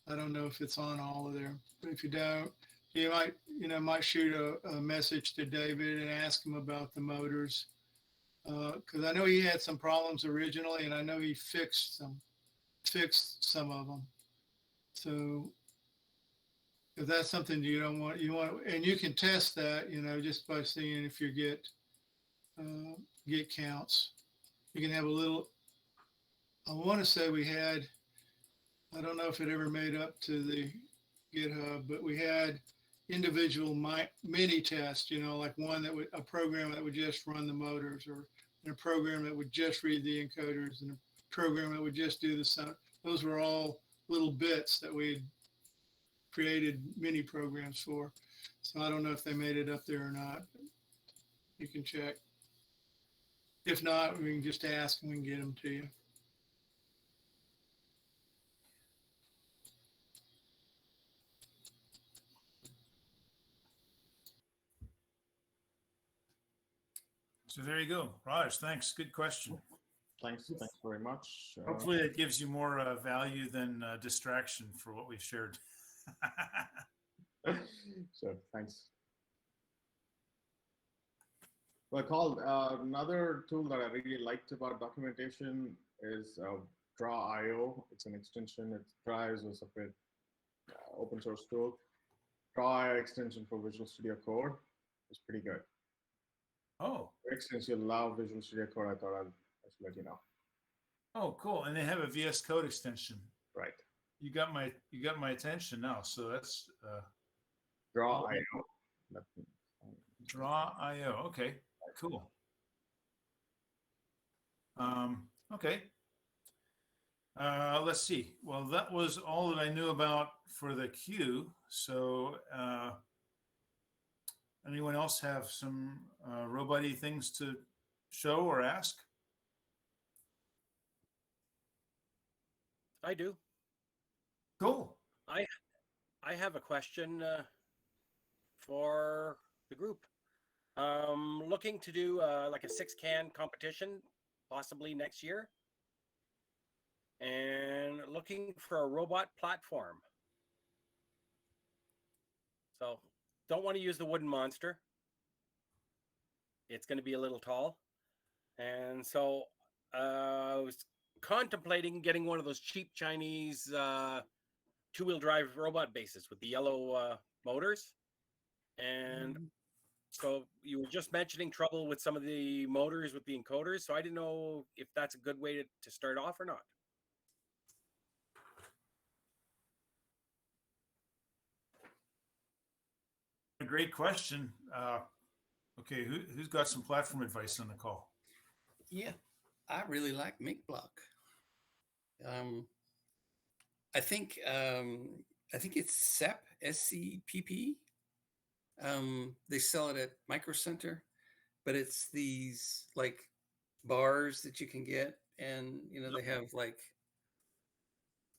I don't know if it's on all of them, but if you don't, you might shoot a message to David and ask him about the motors. Because I know he had some problems originally, and I know he fixed some of them. So if that's something you don't want, and you can test that, you know, just by seeing if you get counts. You can have a little. I want to say we had. I don't know if it ever made up to the GitHub, but we had individual mini tests, you know, like a program that would just run the motors, or a program that would just read the encoders, and a program that would just do the sound. Those were all little bits that we had created mini programs for. So I don't know if they made it up there or not. You can check. If not, we can just ask and we can get them to you.
So there you go. Raj, thanks. Good question.
Thanks very much.
Hopefully it gives you more value than distraction for what we've shared.
Sure, thanks. Well, Carl, another tool that I really liked about documentation is Draw.io. It's an extension. Draw is a separate open source tool. Draw.io extension for Visual Studio Code is pretty good.
Oh.
Since you love Visual Studio Code, I thought I'd just let you know.
Oh, cool. And they have a VS Code extension.
Right.
You got my attention now. So that's
Draw.io.
Draw.io. Okay. Cool. Okay. Let's see. Well, that was all that I knew about for the queue. So anyone else have some robot-y things to show or ask?
I do.
Cool.
I have a question for the group. Looking to do like a 6-can competition, possibly next year, and looking for a robot platform. So don't want to use the wooden monster. It's going to be a little tall. And so I was contemplating getting one of those cheap Chinese 2-wheel drive robot bases with the yellow motors. And so you were just mentioning trouble with some of the motors with the encoders. So I didn't know if that's a good way to start off or not.
A great question. Okay, who's got some platform advice on the call?
Yeah, I really like MakeBlock. I think it's SEP, SCPP. They sell it at Micro Center, but it's these like bars that you can get, and they have like,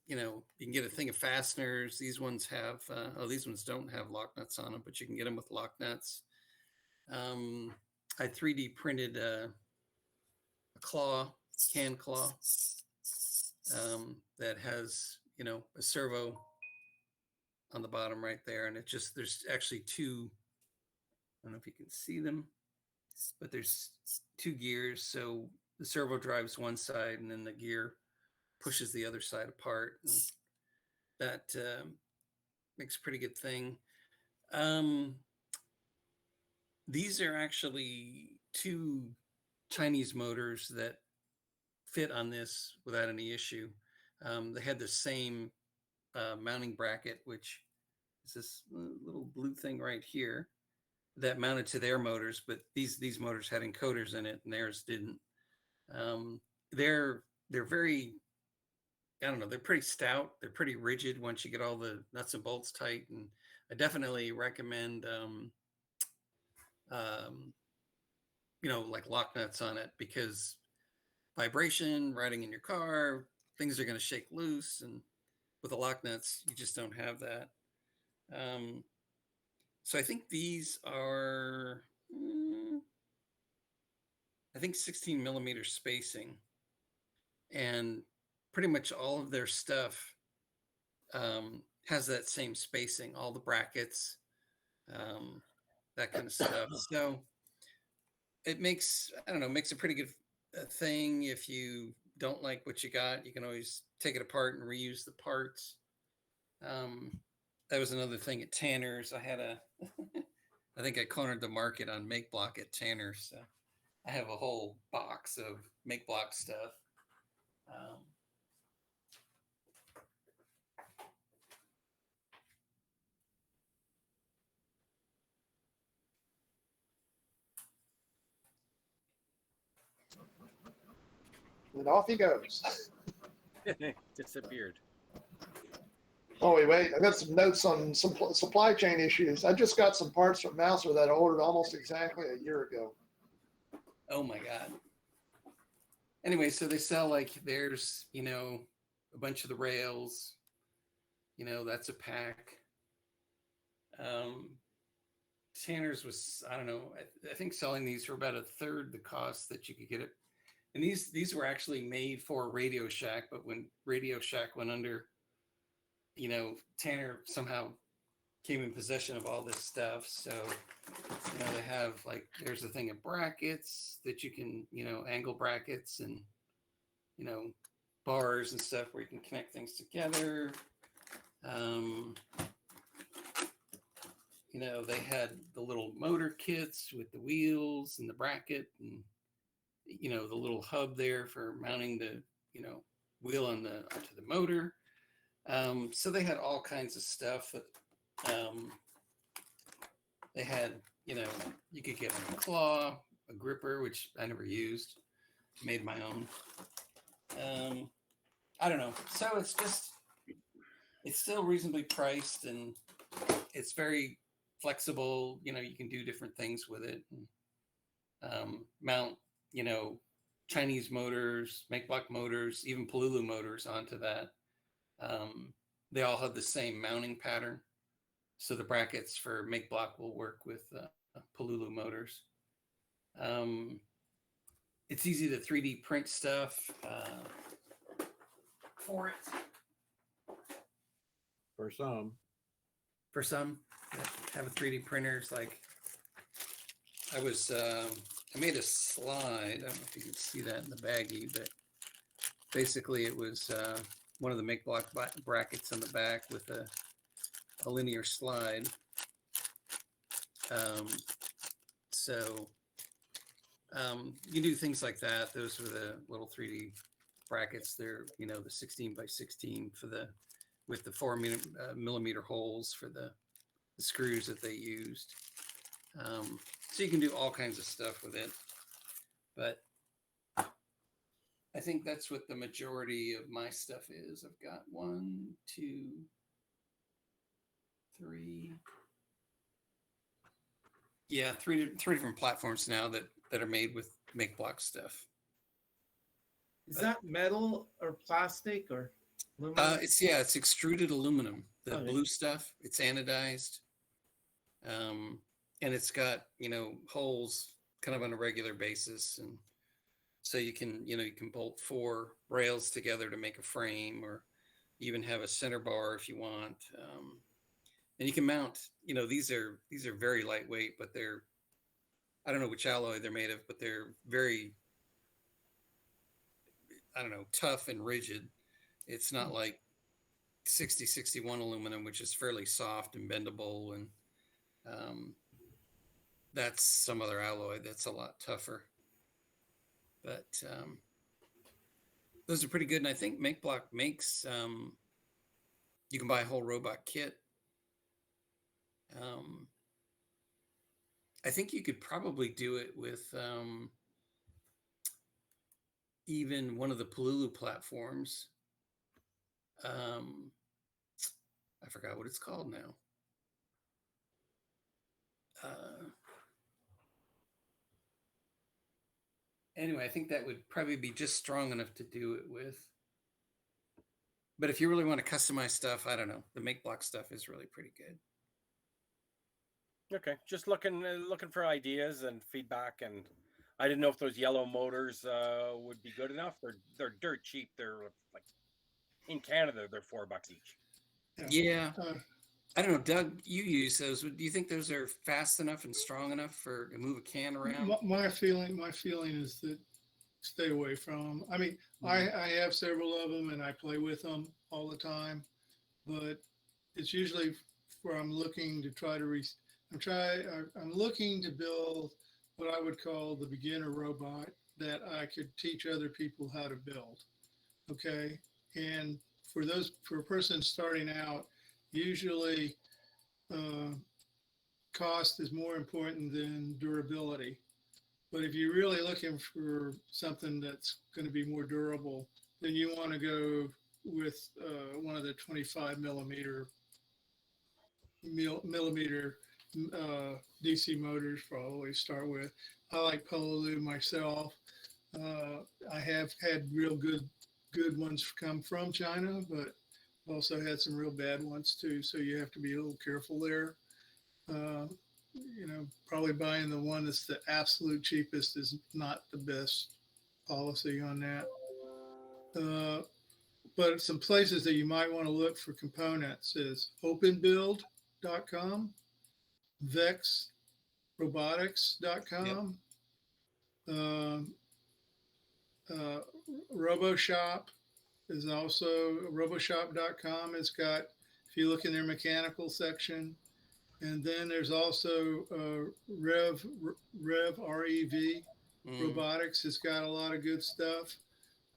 you can get a thing of fasteners. These ones have these ones don't have lock nuts on them, but you can get them with lock nuts. I 3D printed a can claw that has a servo on the bottom right there, and there's actually two. I don't know if you can see them, but there's two gears. So the servo drives one side, and then the gear pushes the other side apart. And that makes a pretty good thing. These are actually two Chinese motors that fit on this without any issue. They had the same mounting bracket, which is this little blue thing right here that mounted to their motors, but these motors had encoders in it and theirs didn't. They're very I don't know, they're pretty stout. They're pretty rigid once you get all the nuts and bolts tight. And I definitely recommend, like lock nuts on it, because vibration, riding in your car, things are going to shake loose. And with the lock nuts, you just don't have that. So I think these are, I think 16 millimeter spacing, and pretty much all of their stuff has that same spacing, all the brackets, that kind of stuff. So it makes, I don't know, makes a pretty good thing. If you don't like what you got, you can always take it apart and reuse the parts. That was another thing at Tanner's. I had I think I cornered the market on Make Block at Tanner's. So I have a whole box of Make Block stuff.
And off he goes.
Disappeared.
Oh, wait, I got some notes on some supply chain issues. I just got some parts from Mouser that I ordered almost exactly a year ago.
Oh my God. Anyway, so they sell, like, there's, a bunch of the rails, that's a pack. Tanner's was, I don't know, I think selling these for about a third the cost that you could get it. And these were actually made for Radio Shack, but when Radio Shack went under, Tanner somehow came in possession of all this stuff. So, they have, like, there's a thing of brackets that you can, angle brackets and, bars and stuff where you can connect things together. They had the little motor kits with the wheels and the bracket and, the little hub there for mounting the, wheel onto the motor. So they had all kinds of stuff that they had, you could get a claw, a gripper, which I never used, made my own. I don't know. So it's still reasonably priced, and it's very flexible. You can do different things with it. And, mount, Chinese motors, Make Block motors, even Pololu motors onto that. They all have the same mounting pattern. So the brackets for Make Block will work with Pololu motors. It's easy to 3D print stuff for it.
For some.
For some that have a 3D printers, like I made a slide. I don't know if you can see that in the baggie, but basically it was one of the Make Block brackets on the back with a linear slide. So you do things like that. Those are the little 3D brackets. They're, the 16 by 16 with the 4 millimeter holes for the screws that they used. So you can do all kinds of stuff with it. But I think that's what the majority of my stuff is. I've got 1, 2, 3. Yeah, three different platforms now that are made with Make Block stuff.
Is that metal or plastic or aluminum?
It's extruded aluminum. The
Okay.
blue stuff, it's anodized. And it's got, holes kind of on a regular basis. And so you can bolt 4 rails together to make a frame, or even have a center bar if you want. And you can mount, these are very lightweight, but I don't know which alloy they're made of, but they're very, tough and rigid. It's not like 6061 aluminum, which is fairly soft and bendable. And that's some other alloy that's a lot tougher. But those are pretty good. And I think Make Block makes, you can buy a whole robot kit. I think you could probably do it with even one of the Pololu platforms. I forgot what it's called now. Anyway, I think that would probably be just strong enough to do it with. But if you really want to customize stuff, I don't know. The make block stuff is really pretty good.
Okay, just looking for ideas and feedback, and I didn't know if those yellow motors would be good enough. They're dirt cheap. They're like in Canada, they're $4 each.
Yeah. I don't know, Doug. You use those. Do you think those are fast enough and strong enough to move a can around?
My feeling is that stay away from them. I mean, I have several of them and I play with them all the time, but it's usually where I'm looking to try to I'm looking to build what I would call the beginner robot that I could teach other people how to build. Okay. And for a person starting out, usually cost is more important than durability. But if you're really looking for something that's going to be more durable, then you want to go with one of the 25 millimeter DC motors. Probably start with. I like Pololu myself. I have had real good ones come from China, but also had some real bad ones too. So you have to be a little careful there. Probably buying the one that's the absolute cheapest is not the best policy on that. But some places that you might want to look for components is openbuild.com, vexrobotics.com, RoboShop is also roboshop.com. It's got, if you look in their mechanical section, and then there's also Rev Robotics. It's got a lot of good stuff.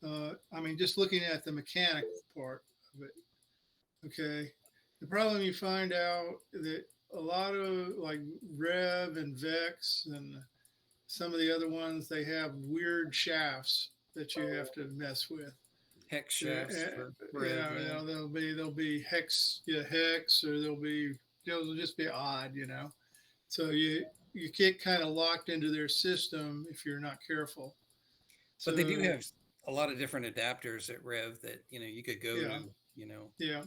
I mean, just looking at the mechanical part of it. Okay. The problem you find out that a lot of like Rev and Vex and some of the other ones, they have weird shafts that you have to mess with.
Hex shafts.
They'll be hex, or they'll just be odd, So you get kind of locked into their system if you're not careful.
But they do have a lot of different adapters at Rev that you could go to.
Yeah,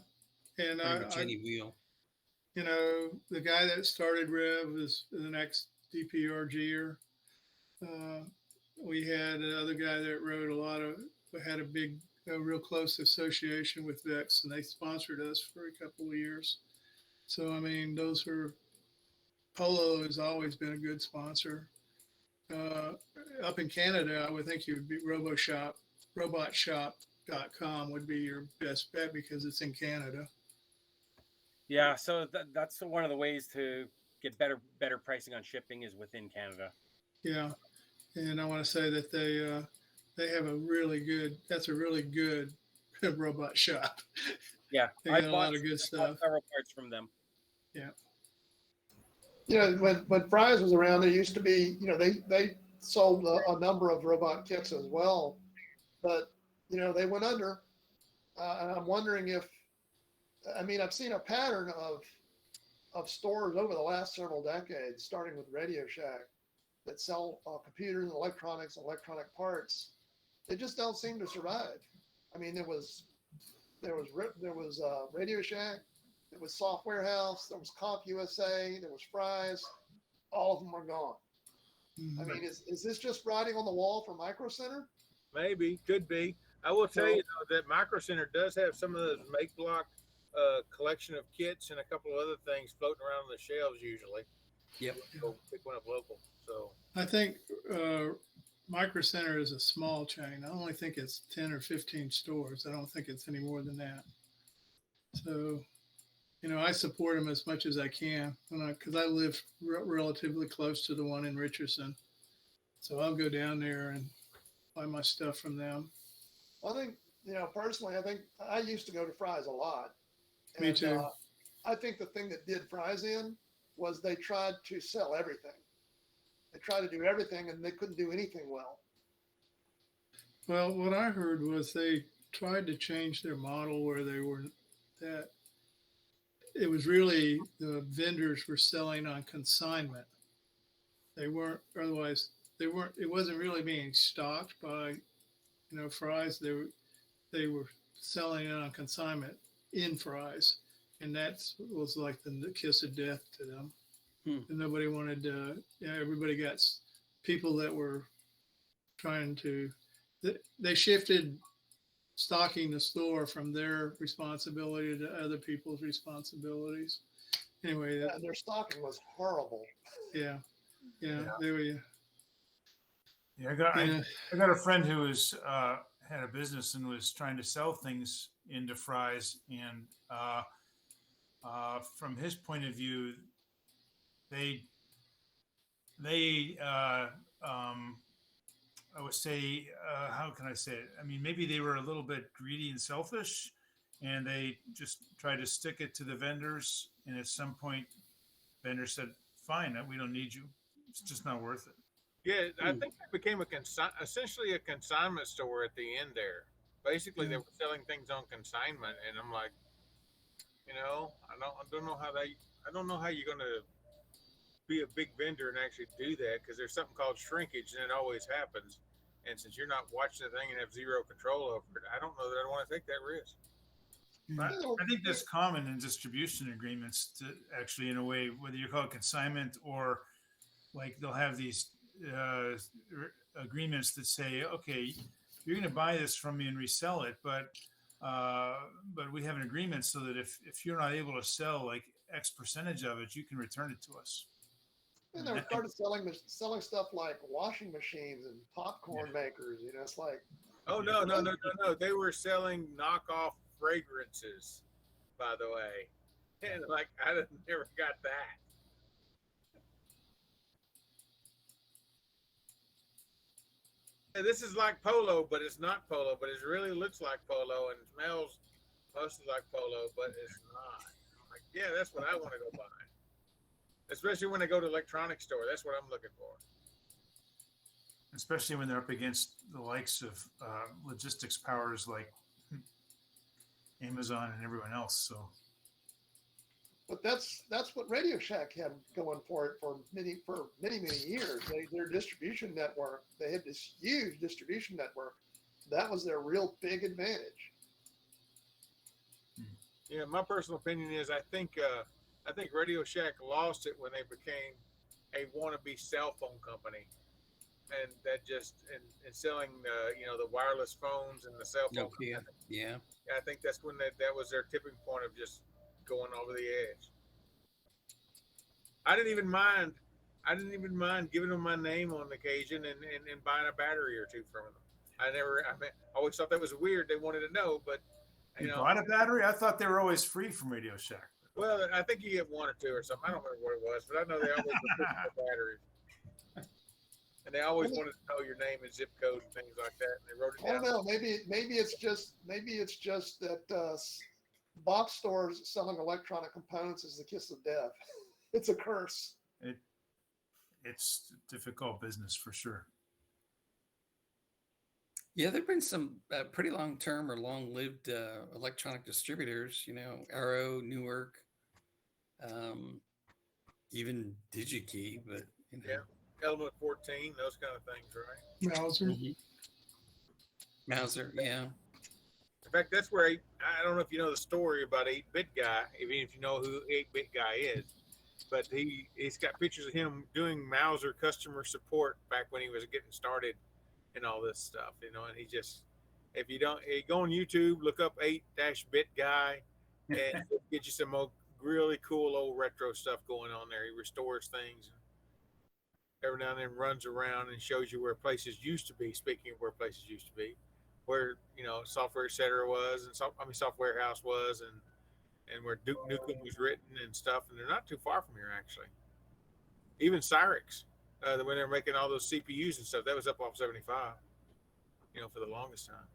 and
pretty much any wheel.
The guy that started Rev is the next DPRGer. We had another guy that had a real close association with Vex, and they sponsored us for a couple of years. So, I mean, Polo has always been a good sponsor. Up in Canada, I would think you would be robotshop.com would be your best bet because it's in Canada.
Yeah, so that's one of the ways to get better pricing on shipping is within Canada.
Yeah, and I want to say that they have a really good robot shop.
Yeah,
they got a lot of good stuff.
Several parts from them.
Yeah.
When Fry's was around, there used to be, they sold a number of robot kits as well, but they went under. And I'm wondering I've seen a pattern of stores over the last several decades, starting with Radio Shack, that sell computers and electronics and electronic parts. They just don't seem to survive. I mean, there was Radio Shack, there was Software House, there was CompUSA, there was Fry's. All of them are gone. Mm-hmm. I mean, is this just writing on the wall for Micro Center?
Maybe, could be. I will tell you though, that Micro Center does have some of those make block collection of kits and a couple of other things floating around on the shelves usually.
Yep.
Go pick one up local. So
I think Micro Center is a small chain. I only think it's 10 or 15 stores. I don't think it's any more than that. So, I support them as much as I can because I live relatively close to the one in Richardson. So I'll go down there and buy my stuff from them.
I think, personally, I used to go to Fry's a lot.
Me too.
I think the thing that did Fry's in was they tried to sell everything. They tried to do everything and they couldn't do anything well.
Well, what I heard was they tried to change their model where they were that it was really the vendors were selling on consignment. They weren't otherwise they weren't it wasn't really being stocked by Fry's. They were selling it on consignment in Fry's, and that was like the kiss of death to them. And nobody wanted everybody got people that were trying to they shifted stocking the store from their responsibility to other people's responsibilities. Anyway,
And their stocking was horrible.
yeah, they were.
Yeah, I got a friend who was had a business and was trying to sell things into Fry's, and from his point of view, they I would say, how can I say it? I mean, maybe they were a little bit greedy and selfish, and they just tried to stick it to the vendors. And at some point, vendors said, "Fine, we don't need you. It's just not worth it."
Yeah, I think it became essentially a consignment store at the end there. Basically, they were selling things on consignment, and I'm like, I don't know how you're gonna be a big vendor and actually do that, because there's something called shrinkage, and it always happens. And since you're not watching the thing and have zero control over it, I don't know that I want to take that risk.
I think that's common in distribution agreements to actually, in a way, whether you call it consignment or like they'll have these agreements that say, okay, you're going to buy this from me and resell it, but we have an agreement so that if you're not able to sell like X percentage of it, you can return it to us.
And they started selling stuff like washing machines and popcorn makers. It's like,
oh no. They were selling knockoff fragrances, by the way, and like I never got that. And this is like Polo, but it's not Polo, but it really looks like Polo and smells mostly like Polo, but it's not. Like, yeah, that's what I want to go buy. Especially when I go to electronics store, that's what I'm looking for.
Especially when they're up against the likes of logistics powers like Amazon and everyone else. So,
but that's what Radio Shack had going for it for many years. Their distribution network, they had this huge distribution network. That was their real big advantage.
Yeah, my personal opinion is I think Radio Shack lost it when they became a wannabe cell phone company, and that just and selling the wireless phones and the cell phone.
Yeah.
I think that's when that was their tipping point of just going over the edge. I didn't even mind giving them my name on occasion and buying a battery or two from them. I always thought that was weird. They wanted to know, but
you bought a battery? I thought they were always free from Radio Shack.
Well, I think you get one or two or something. I don't remember what it was, but I know they always were the batteries. And they always wanted to know your name and zip code and things like that. And they wrote it down.
I don't know. Maybe it's just that box stores selling electronic components is the kiss of death. It's a curse.
It's difficult business for sure.
Yeah, there've been some pretty long-term or long-lived electronic distributors. Arrow, Newark, even DigiKey, but
yeah, Element 14, those kind of things, right?
Mauser.
Mm-hmm. Mauser, yeah.
In fact, that's where I don't know if you know the story about 8-Bit Guy, even if you know who 8-Bit Guy is, but he's got pictures of him doing Mauser customer support back when he was getting started and all this stuff, and he just, if you don't, you go on YouTube, look up 8-Bit Guy, and get you some really cool old retro stuff going on there. He restores things. Every now and then runs around and shows you where places used to be. Speaking of where places used to be, where Software Etc. was, and Software House was, and where Duke Nukem was written and stuff. And they're not too far from here, actually. Even Cyrix, when they're making all those CPUs and stuff, that was up off 75. For the longest time.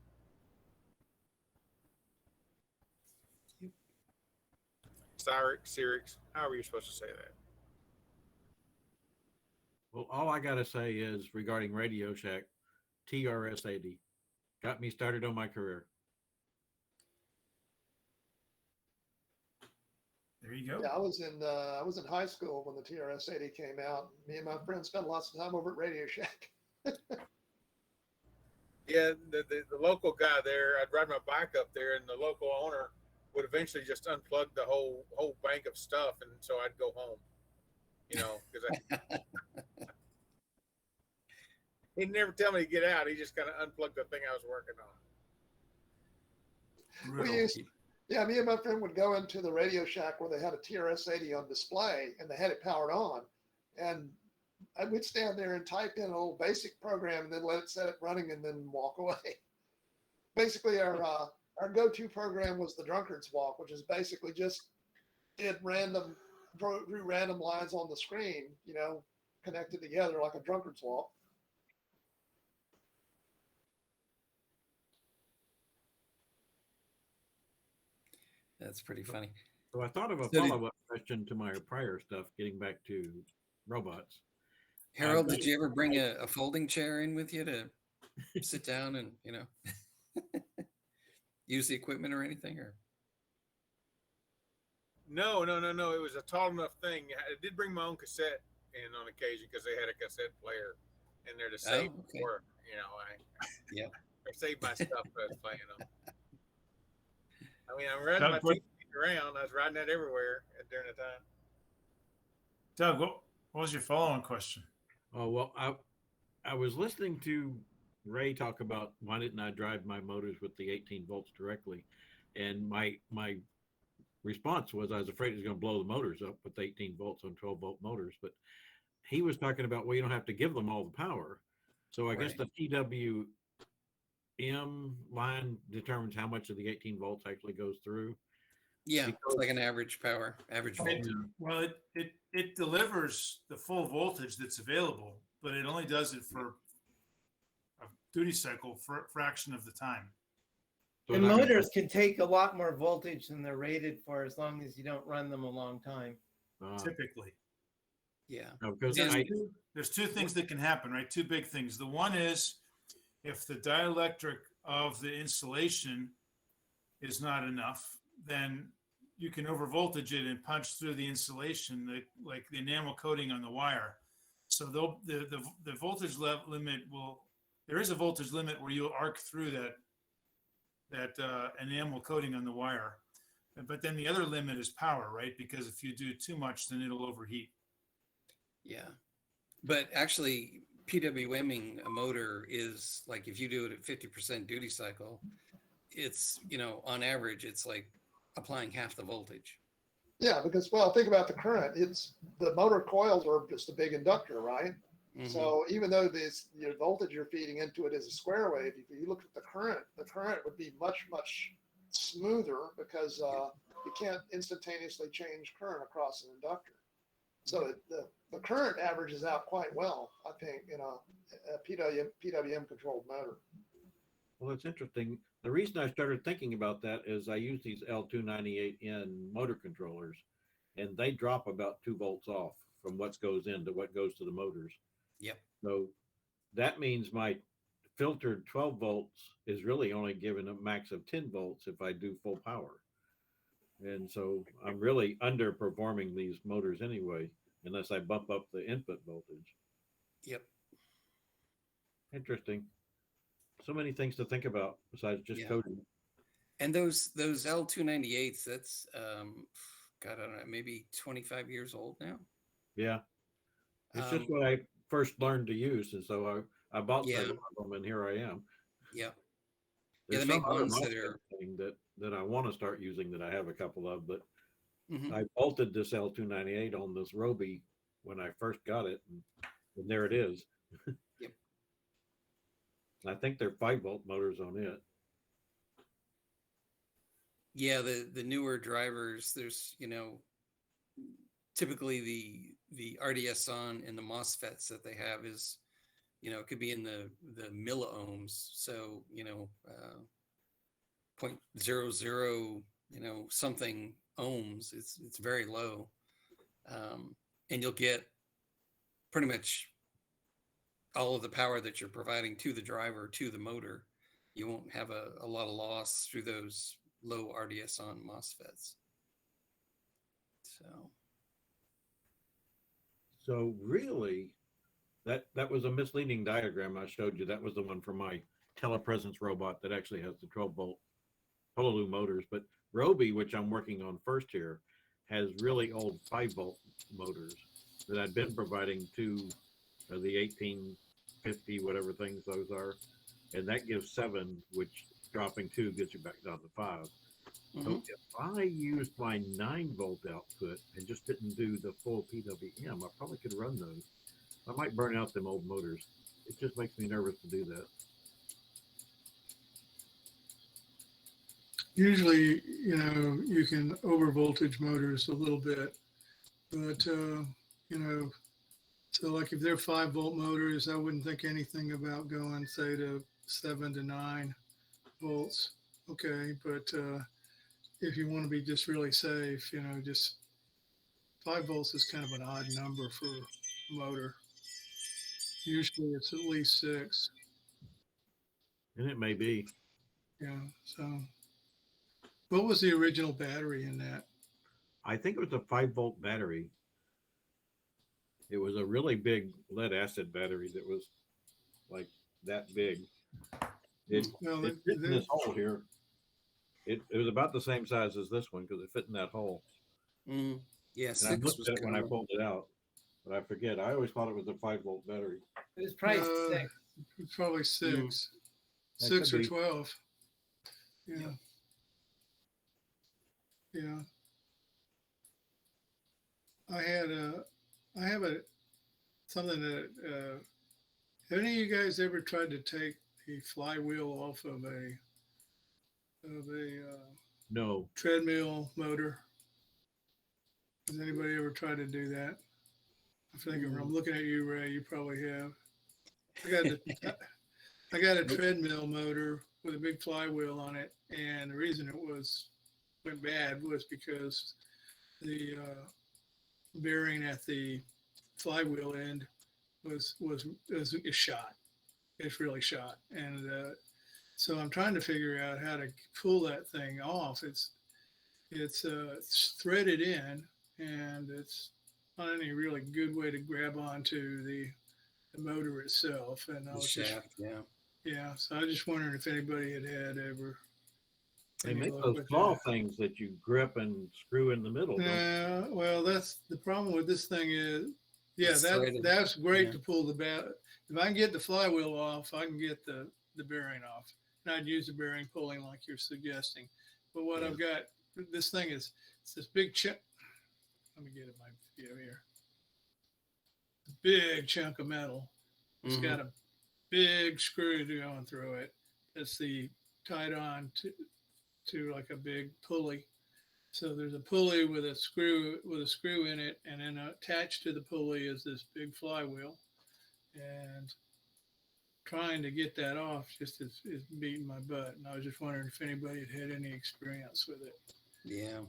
Cyrix, however you're supposed to say that.
Well, all I got to say is regarding Radio Shack, TRS-80 got me started on my career.
There you go.
Yeah, I was in high school when the TRS-80 came out. Me and my friends spent lots of time over at Radio Shack.
Yeah, the local guy there, I'd ride my bike up there, and the local owner would eventually just unplug the whole bank of stuff, and so I'd go home. You know, because he'd never tell me to get out. He just kind of unplugged the thing I was working on.
Brutal.
Yeah, me and my friend would go into the Radio Shack where they had a TRS-80 on display and they had it powered on. And we'd stand there and type in a little basic program and then let it set it running and then walk away. Basically, our go-to program was the Drunkard's Walk, which is basically just drew random lines on the screen, you know, connected together like a Drunkard's Walk.
That's pretty funny.
So I thought of a
So did-
follow-up question to my prior stuff, getting back to robots.
Harold, did you ever bring a folding chair in with you to sit down and, you know, use the equipment or anything? Or
No. It was a tall enough thing. I did bring my own cassette in on occasion because they had a cassette player in there to save
okay.
work. You know,
Yep.
I saved my stuff by playing them. I mean, I'm riding my TV around. I was riding that everywhere during the time.
Doug, what was your follow-on question?
Oh, well, I was listening to Ray talk about why didn't I drive my motors with the 18 volts directly? And my response was I was afraid it was going to blow the motors up with 18 volts on 12 volt motors. But he was talking about, well, you don't have to give them all the power. So I guess the PWM line determines how much of the 18 volts actually goes through.
yeah, it's like an average power, average voltage.
Well, it delivers the full voltage that's available, but it only does it for a duty cycle fraction of the time.
So
The
it's not gonna-
motors can take a lot more voltage than they're rated for as long as you don't run them a long time.
Typically.
Yeah.
no, because
There's two things that can happen, right? Two big things. The one is if the dielectric of the insulation is not enough, then you can overvoltage it and punch through the insulation, like the enamel coating on the wire. So the voltage limit there is a voltage limit where you'll arc through that enamel coating on the wire. But then the other limit is power, right? Because if you do too much, then it'll overheat.
Yeah. But actually, PWMing a motor is like if you do it at 50% duty cycle, it's, you know, on average, it's like applying half the voltage.
Yeah, because, well, think about the current. The motor coils are just a big inductor, right?
Mhm.
So even though your voltage you're feeding into it is a square wave, if you look at the current would be much, much smoother because you can't instantaneously change current across an inductor. So the current averages out quite well, I think, in a PWM controlled motor.
Well, it's interesting. The reason I started thinking about that is I use these L298N motor controllers, and they drop about 2 volts off from what goes into what goes to the motors.
Yep.
So that means my filtered 12 volts is really only given a max of 10 volts if I do full power. And so I'm really underperforming these motors anyway, unless I bump up the input voltage.
Yep.
Interesting. So many things to think about besides just
Yeah.
coding.
And those L298s, that's God, I don't know, maybe 25 years old now.
Yeah. It's just what I first learned to use. And so I bought several of them and here I am.
Yeah.
There's
they make
some other
ones that
MOSFET
are
thing that I want to start using that I have a couple of, but
Mhm.
I bolted this L298 on this Roby when I first got it, and there it is.
Yep.
I think they're 5-volt motors on it.
Yeah, the newer drivers, there's, you know, typically the RDS on and the MOSFETs that they have is, you know, it could be in the milliohms. So, you know, 0.00, you know, something ohms. It's very low. And you'll get pretty much all of the power that you're providing to the driver, to the motor. You won't have a lot of loss through those low RDS on MOSFETs. So
So really, that was a misleading diagram I showed you. That was the one for my telepresence robot that actually has the 12-volt Pololu motors. But Roby, which I'm working on first here, has really old 5-volt motors that I've been providing to the 1850, whatever things those are. And that gives 7, which dropping 2 gets you back down to 5. So
mhm.
if I used my 9-volt output and just didn't do the full PWM, I probably could run those. I might burn out them old motors. It just makes me nervous to do that.
Usually, you can over voltage motors a little bit, but, so like if they're 5-volt motors, I wouldn't think anything about going, say, to 7 to 9 volts. Okay, but if you want to be just really safe, just 5 volts is kind of an odd number for a motor. Usually it's at least 6.
And it may be.
Yeah. So what was the original battery in that?
I think it was a 5-volt battery. It was a really big lead acid battery that was like that big. It fit in this hole here. It was about the same size as this one because it fit in that hole.
Mm, yeah,
And I
6
looked
was
at it when I
common.
pulled it out, but I forget. I always thought it was a 5-volt battery.
It was probably
Uh,
6.
Probably 6.
That
6
could
or
be.
12. Yeah.
Yep.
Yeah. I have something that, have any of you guys ever tried to take the flywheel off of a
No.
treadmill motor? Has anybody ever tried to do that? I think I'm looking at you, Ray. You probably have. I got a treadmill motor with a big flywheel on it, and the reason it went bad was because the bearing at the flywheel end was shot. It's really shot, and so I'm trying to figure out how to pull that thing off. It's threaded in, and it's not any really good way to grab onto the motor itself. And I
The
was
shaft, yeah.
yeah. So I was just wondering if anybody had ever.
They
any
make
luck
those
with
claw
that.
things that you grip and screw in the middle. Don't they?
Yeah, well, that's the problem with this thing is, yeah,
It's threaded.
that's great
Yeah.
to pull the bat. If I can get the flywheel off, I can get the bearing off, and I'd use the bearing pulling like you're suggesting. But what
Yeah.
I've got, this thing is, it's this big chunk. Let me get it in my video here. Big chunk of metal. It's got a big screw going through it. It's tied on to like a big pulley. So there's a pulley with a screw in it, and then attached to the pulley is this big flywheel. And trying to get that off just is beating my butt. And I was just wondering if anybody had any experience with it.
Yeah.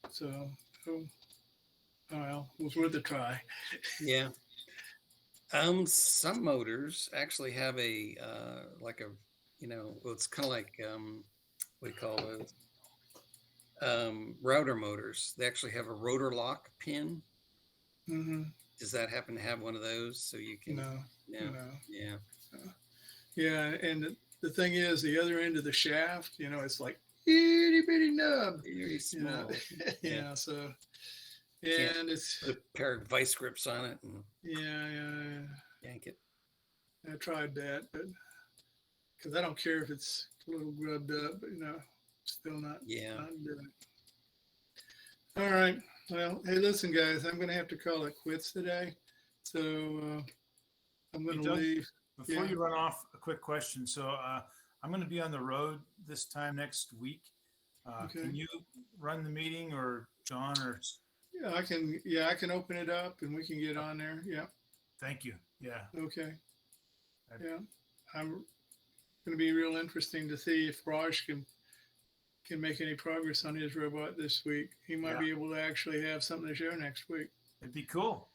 So, oh well, it was worth a try.
Yeah. Some motors actually have a like a, well, it's kind of like what do you call those? Router motors. They actually have a rotor lock pin.
Mm-hmm.
Does that happen to have one of those so you can?
No.
Yeah.
No.
Yeah.
Yeah, and the thing is, the other end of the shaft, it's like itty bitty nub.
Very small.
Yeah. So,
Can't
and it's
put a pair of vice grips on it and
yeah.
yank it.
I tried that, but because I don't care if it's a little grubbed up, but still not.
Yeah.
Not doing it. All right. Well, hey, listen, guys, I'm going to have to call it quits today. So I'm going
Hey,
to
Doug,
leave.
Before
Yeah.
you run off, a quick question. So I'm going to be on the road this time next week.
Okay.
Can you run the meeting, or John, or
Yeah, I can. Yeah, I can open it up and we can get on there. Yeah.
thank you. Yeah.
Okay. Yeah. I'm going to be real interesting to see if Raj can make any progress on his robot this week. He might
Yeah.
be able to actually have something to show next week.
It'd be cool.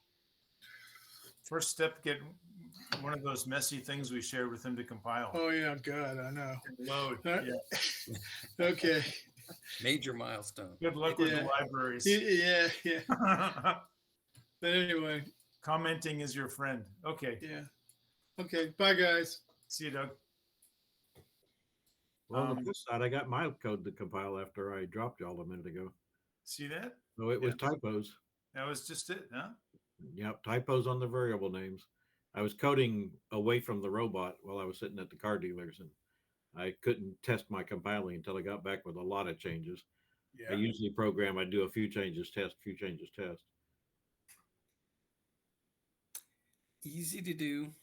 First step, get one of those messy things we shared with him to compile.
Oh yeah, God, I know.
Load.
All right.
Yeah.
Okay.
Major milestone.
Good luck with the
Yeah.
libraries.
Yeah, yeah. But anyway,
Commenting is your friend. Okay.
yeah. Okay, bye guys.
See you, Doug.
Well, on
Um,
the plus side, I got my code to compile after I dropped y'all a minute ago.
See that?
So it was
Yeah.
typos.
That was just it, huh?
Yep, typos on the variable names. I was coding away from the robot while I was sitting at the car dealers, and I couldn't test my compiling until I got back with a lot of changes. I
Yeah.
usually program, I do a few changes, test, few changes, test.
Easy to do.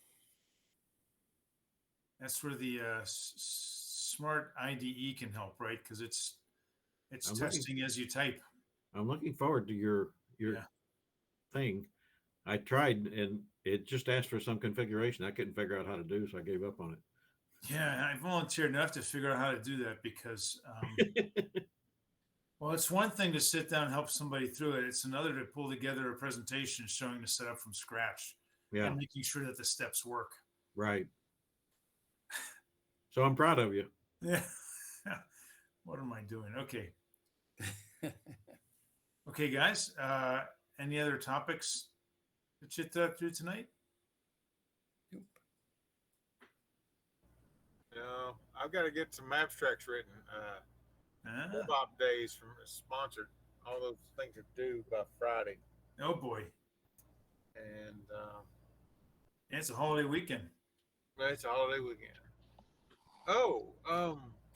That's where the smart IDE can help, right? Because it's
I'm looking-
testing as you type.
I'm looking forward to your
Yeah.
thing. I tried and it just asked for some configuration I couldn't figure out how to do, so I gave up on
Yeah, I volunteered enough to figure out how to do that because,
it.
well, it's one thing to sit down and help somebody through it. It's another to pull together a presentation showing the setup from scratch
Yeah,
and making sure that the steps work.
right. So I'm proud of you.
Yeah. What am I doing? Okay. Okay, guys. Any other topics to chit through tonight?
No, I've got to get some abstracts written.
Ah,
Bob Days from sponsored. All those things are due by Friday,
oh boy.
and
It's a holiday weekend.
well, it's a holiday weekend. Oh,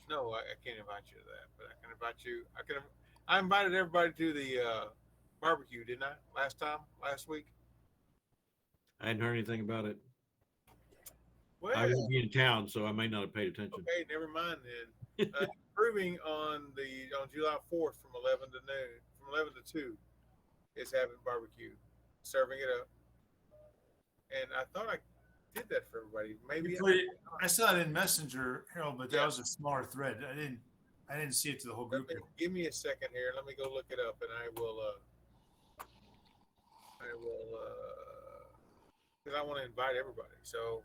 no, I can't invite you to that, but I can invite you. I invited everybody to the barbecue, didn't I? Last week.
I hadn't heard anything about it.
Well,
I will be in town, so I may not have paid attention.
okay, never mind then. Improving on July 4th from 11 to noon, from 11 to 2, is having barbecue, serving it up. And I thought I did that for everybody. Maybe
I saw it in Messenger, Harold, but that
Yeah.
was a smaller thread. I didn't see it to the whole group.
give me a second here. Let me go look it up, and I will. Because I want to invite everybody. So.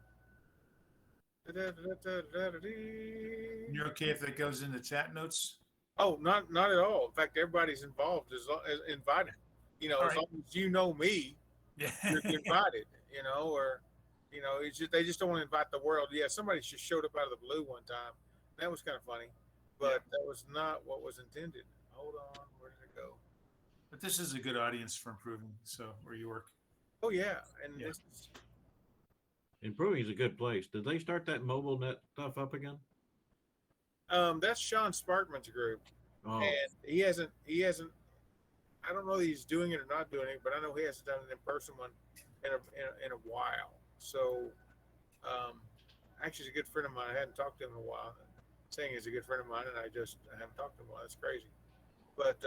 You're okay if that goes in the chat notes?
Oh, not at all. In fact, everybody's involved as invited. You know,
All
as
right.
long as you know me,
Yeah.
you're invited. You know, or it's just, they just don't want to invite the world. Yeah, somebody just showed up out of the blue one time. That was kind of funny, but that was not what was intended. Hold on, where did it go?
But this is a good audience for improving. So where you work.
Oh yeah, and
Yeah.
this is,
Improving is a good place. Did they start that mobile net stuff up again?
that's Sean Sparkman's group,
Oh,
and he hasn't. I don't know if he's doing it or not doing it, but I know he hasn't done an in-person one in a while. So, actually, he's a good friend of mine. I hadn't talked to him in a while. Saying he's a good friend of mine, and I haven't talked to him in a while. That's crazy. But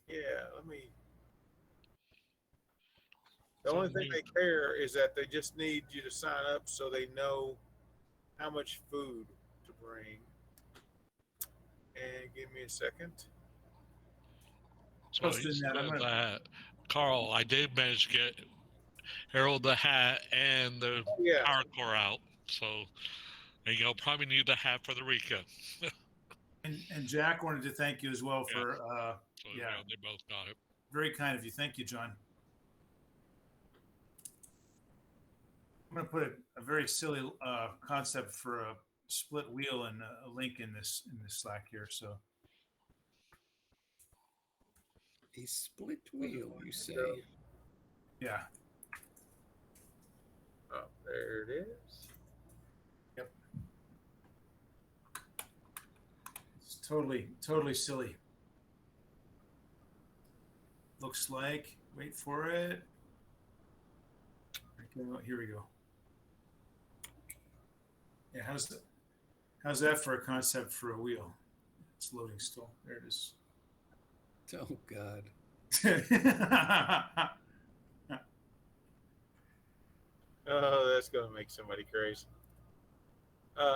yeah, let me. The only thing they care is that they just need you to sign up so they know how much food to bring. And give me a second.
So
Posted
instead
that, I'm
of
gonna-
that, Carl, I did manage to get Harold the hat and the
Yeah.
power core out. So, and you'll probably need the hat for the Rika.
And Jack wanted to thank you as well for
So
Yeah.
they both got it.
very kind of you. Thank you, John. I'm going to put a very silly concept for a split wheel and a link in this Slack here. So
A split wheel, you say?
yeah,
Oh, there it is.
it's totally silly. Looks like. Wait for it. Okay, here we go. Yeah, how's that for a concept for a wheel? It's loading still. There it is.
Oh God.
Oh, that's gonna make somebody crazy.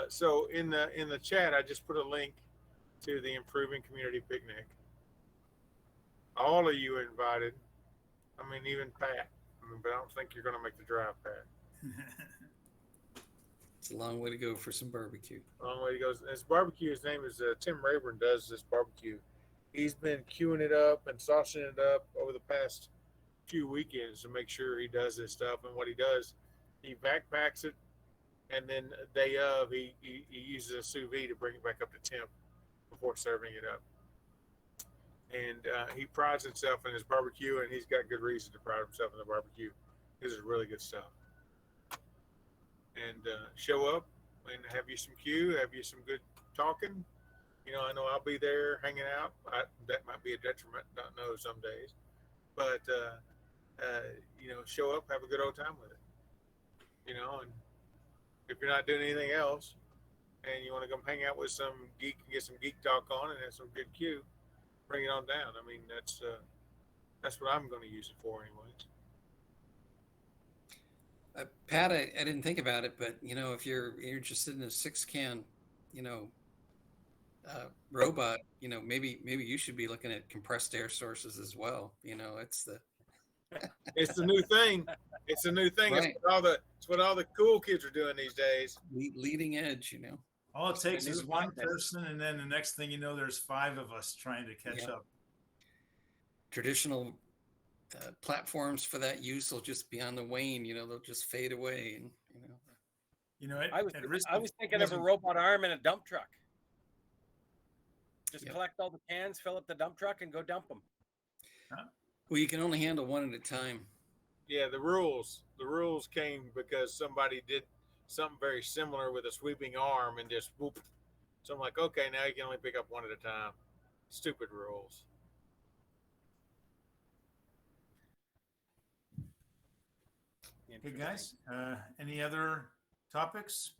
So in the chat, I just put a link to the Improving Community Picnic. All of you are invited. I mean, even Pat. But I don't think you're gonna make the drive, Pat.
It's a long way to go for some barbecue.
Long way he goes. His barbecue. His name is Tim Rayburn. Does this barbecue? He's been queuing it up and saucing it up over the past few weekends to make sure he does this stuff. And what he does, he backpacks it, and then the day of, he uses a sous vide to bring it back up to temp before serving it up. And he prides himself in his barbecue, and he's got good reason to pride himself in the barbecue. This is really good stuff. And show up and have you some Q, have you some good talking. You know, I know I'll be there hanging out. That might be a detriment, don't know some days. But, you know, show up, have a good old time with it. You know, and if you're not doing anything else and you want to come hang out with some geek and get some geek talk on and have some good Q, bring it on down. I mean, that's what I'm going to use it for anyways.
Pat, I didn't think about it, but you know, if you're interested in a 6-can, you know, robot, you know, maybe you should be looking at compressed air sources as well. You know, it's the
new thing. It's a new thing.
Right.
It's what all the cool kids are doing these days.
leading edge, you know.
All it takes
new
is one
hotness.
person, and then the next thing you know, there's 5 of us trying to catch
Yeah.
up.
Traditional platforms for that use will just be on the wane. You know, they'll just fade away, and you know.
You know,
I was
at risk
I
of
was thinking of a
causing-
robot arm in a dump truck. Just
Yep.
collect all the cans, fill up the dump truck, and go dump them.
Well, you can only handle one at a time.
Yeah, the rules came because somebody did something very similar with a sweeping arm and just whoop. So I'm like, okay, now you can only pick up one at a time. Stupid rules.
Hey guys, any other topics?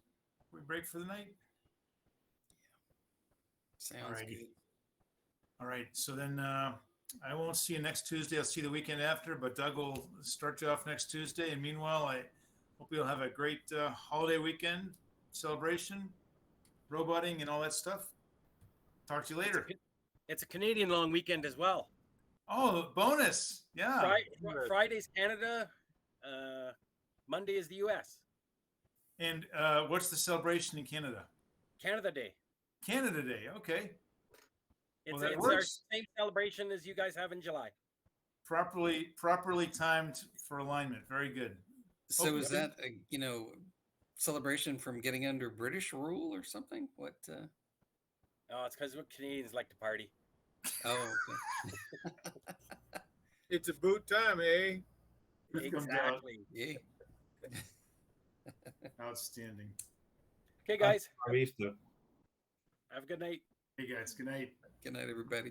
We break for the night.
Sounds
Alrighty.
good.
All right, so then I won't see you next Tuesday. I'll see you the weekend after, but Doug will start you off next Tuesday. And meanwhile, I hope you'll have a great holiday weekend celebration, roboting, and all that stuff. Talk to you later.
It's a Canadian long weekend as well.
Oh, bonus! Yeah.
Friday's Canada, Monday is the US.
And what's the celebration in Canada?
Canada Day.
Canada Day. Okay.
It's,
that
it's our
works.
same celebration as you guys have in July.
Properly timed for alignment. Very good.
So
Okay.
is that a, you know, celebration from getting under British rule or something? What?
Oh, it's because Canadians like to party.
Oh, okay.
It's a boot time, eh?
Good come down.
Exactly.
Yeah.
Outstanding.
Okay, guys.
Barista.
Have a good night.
Hey guys, good night.
Good night, everybody.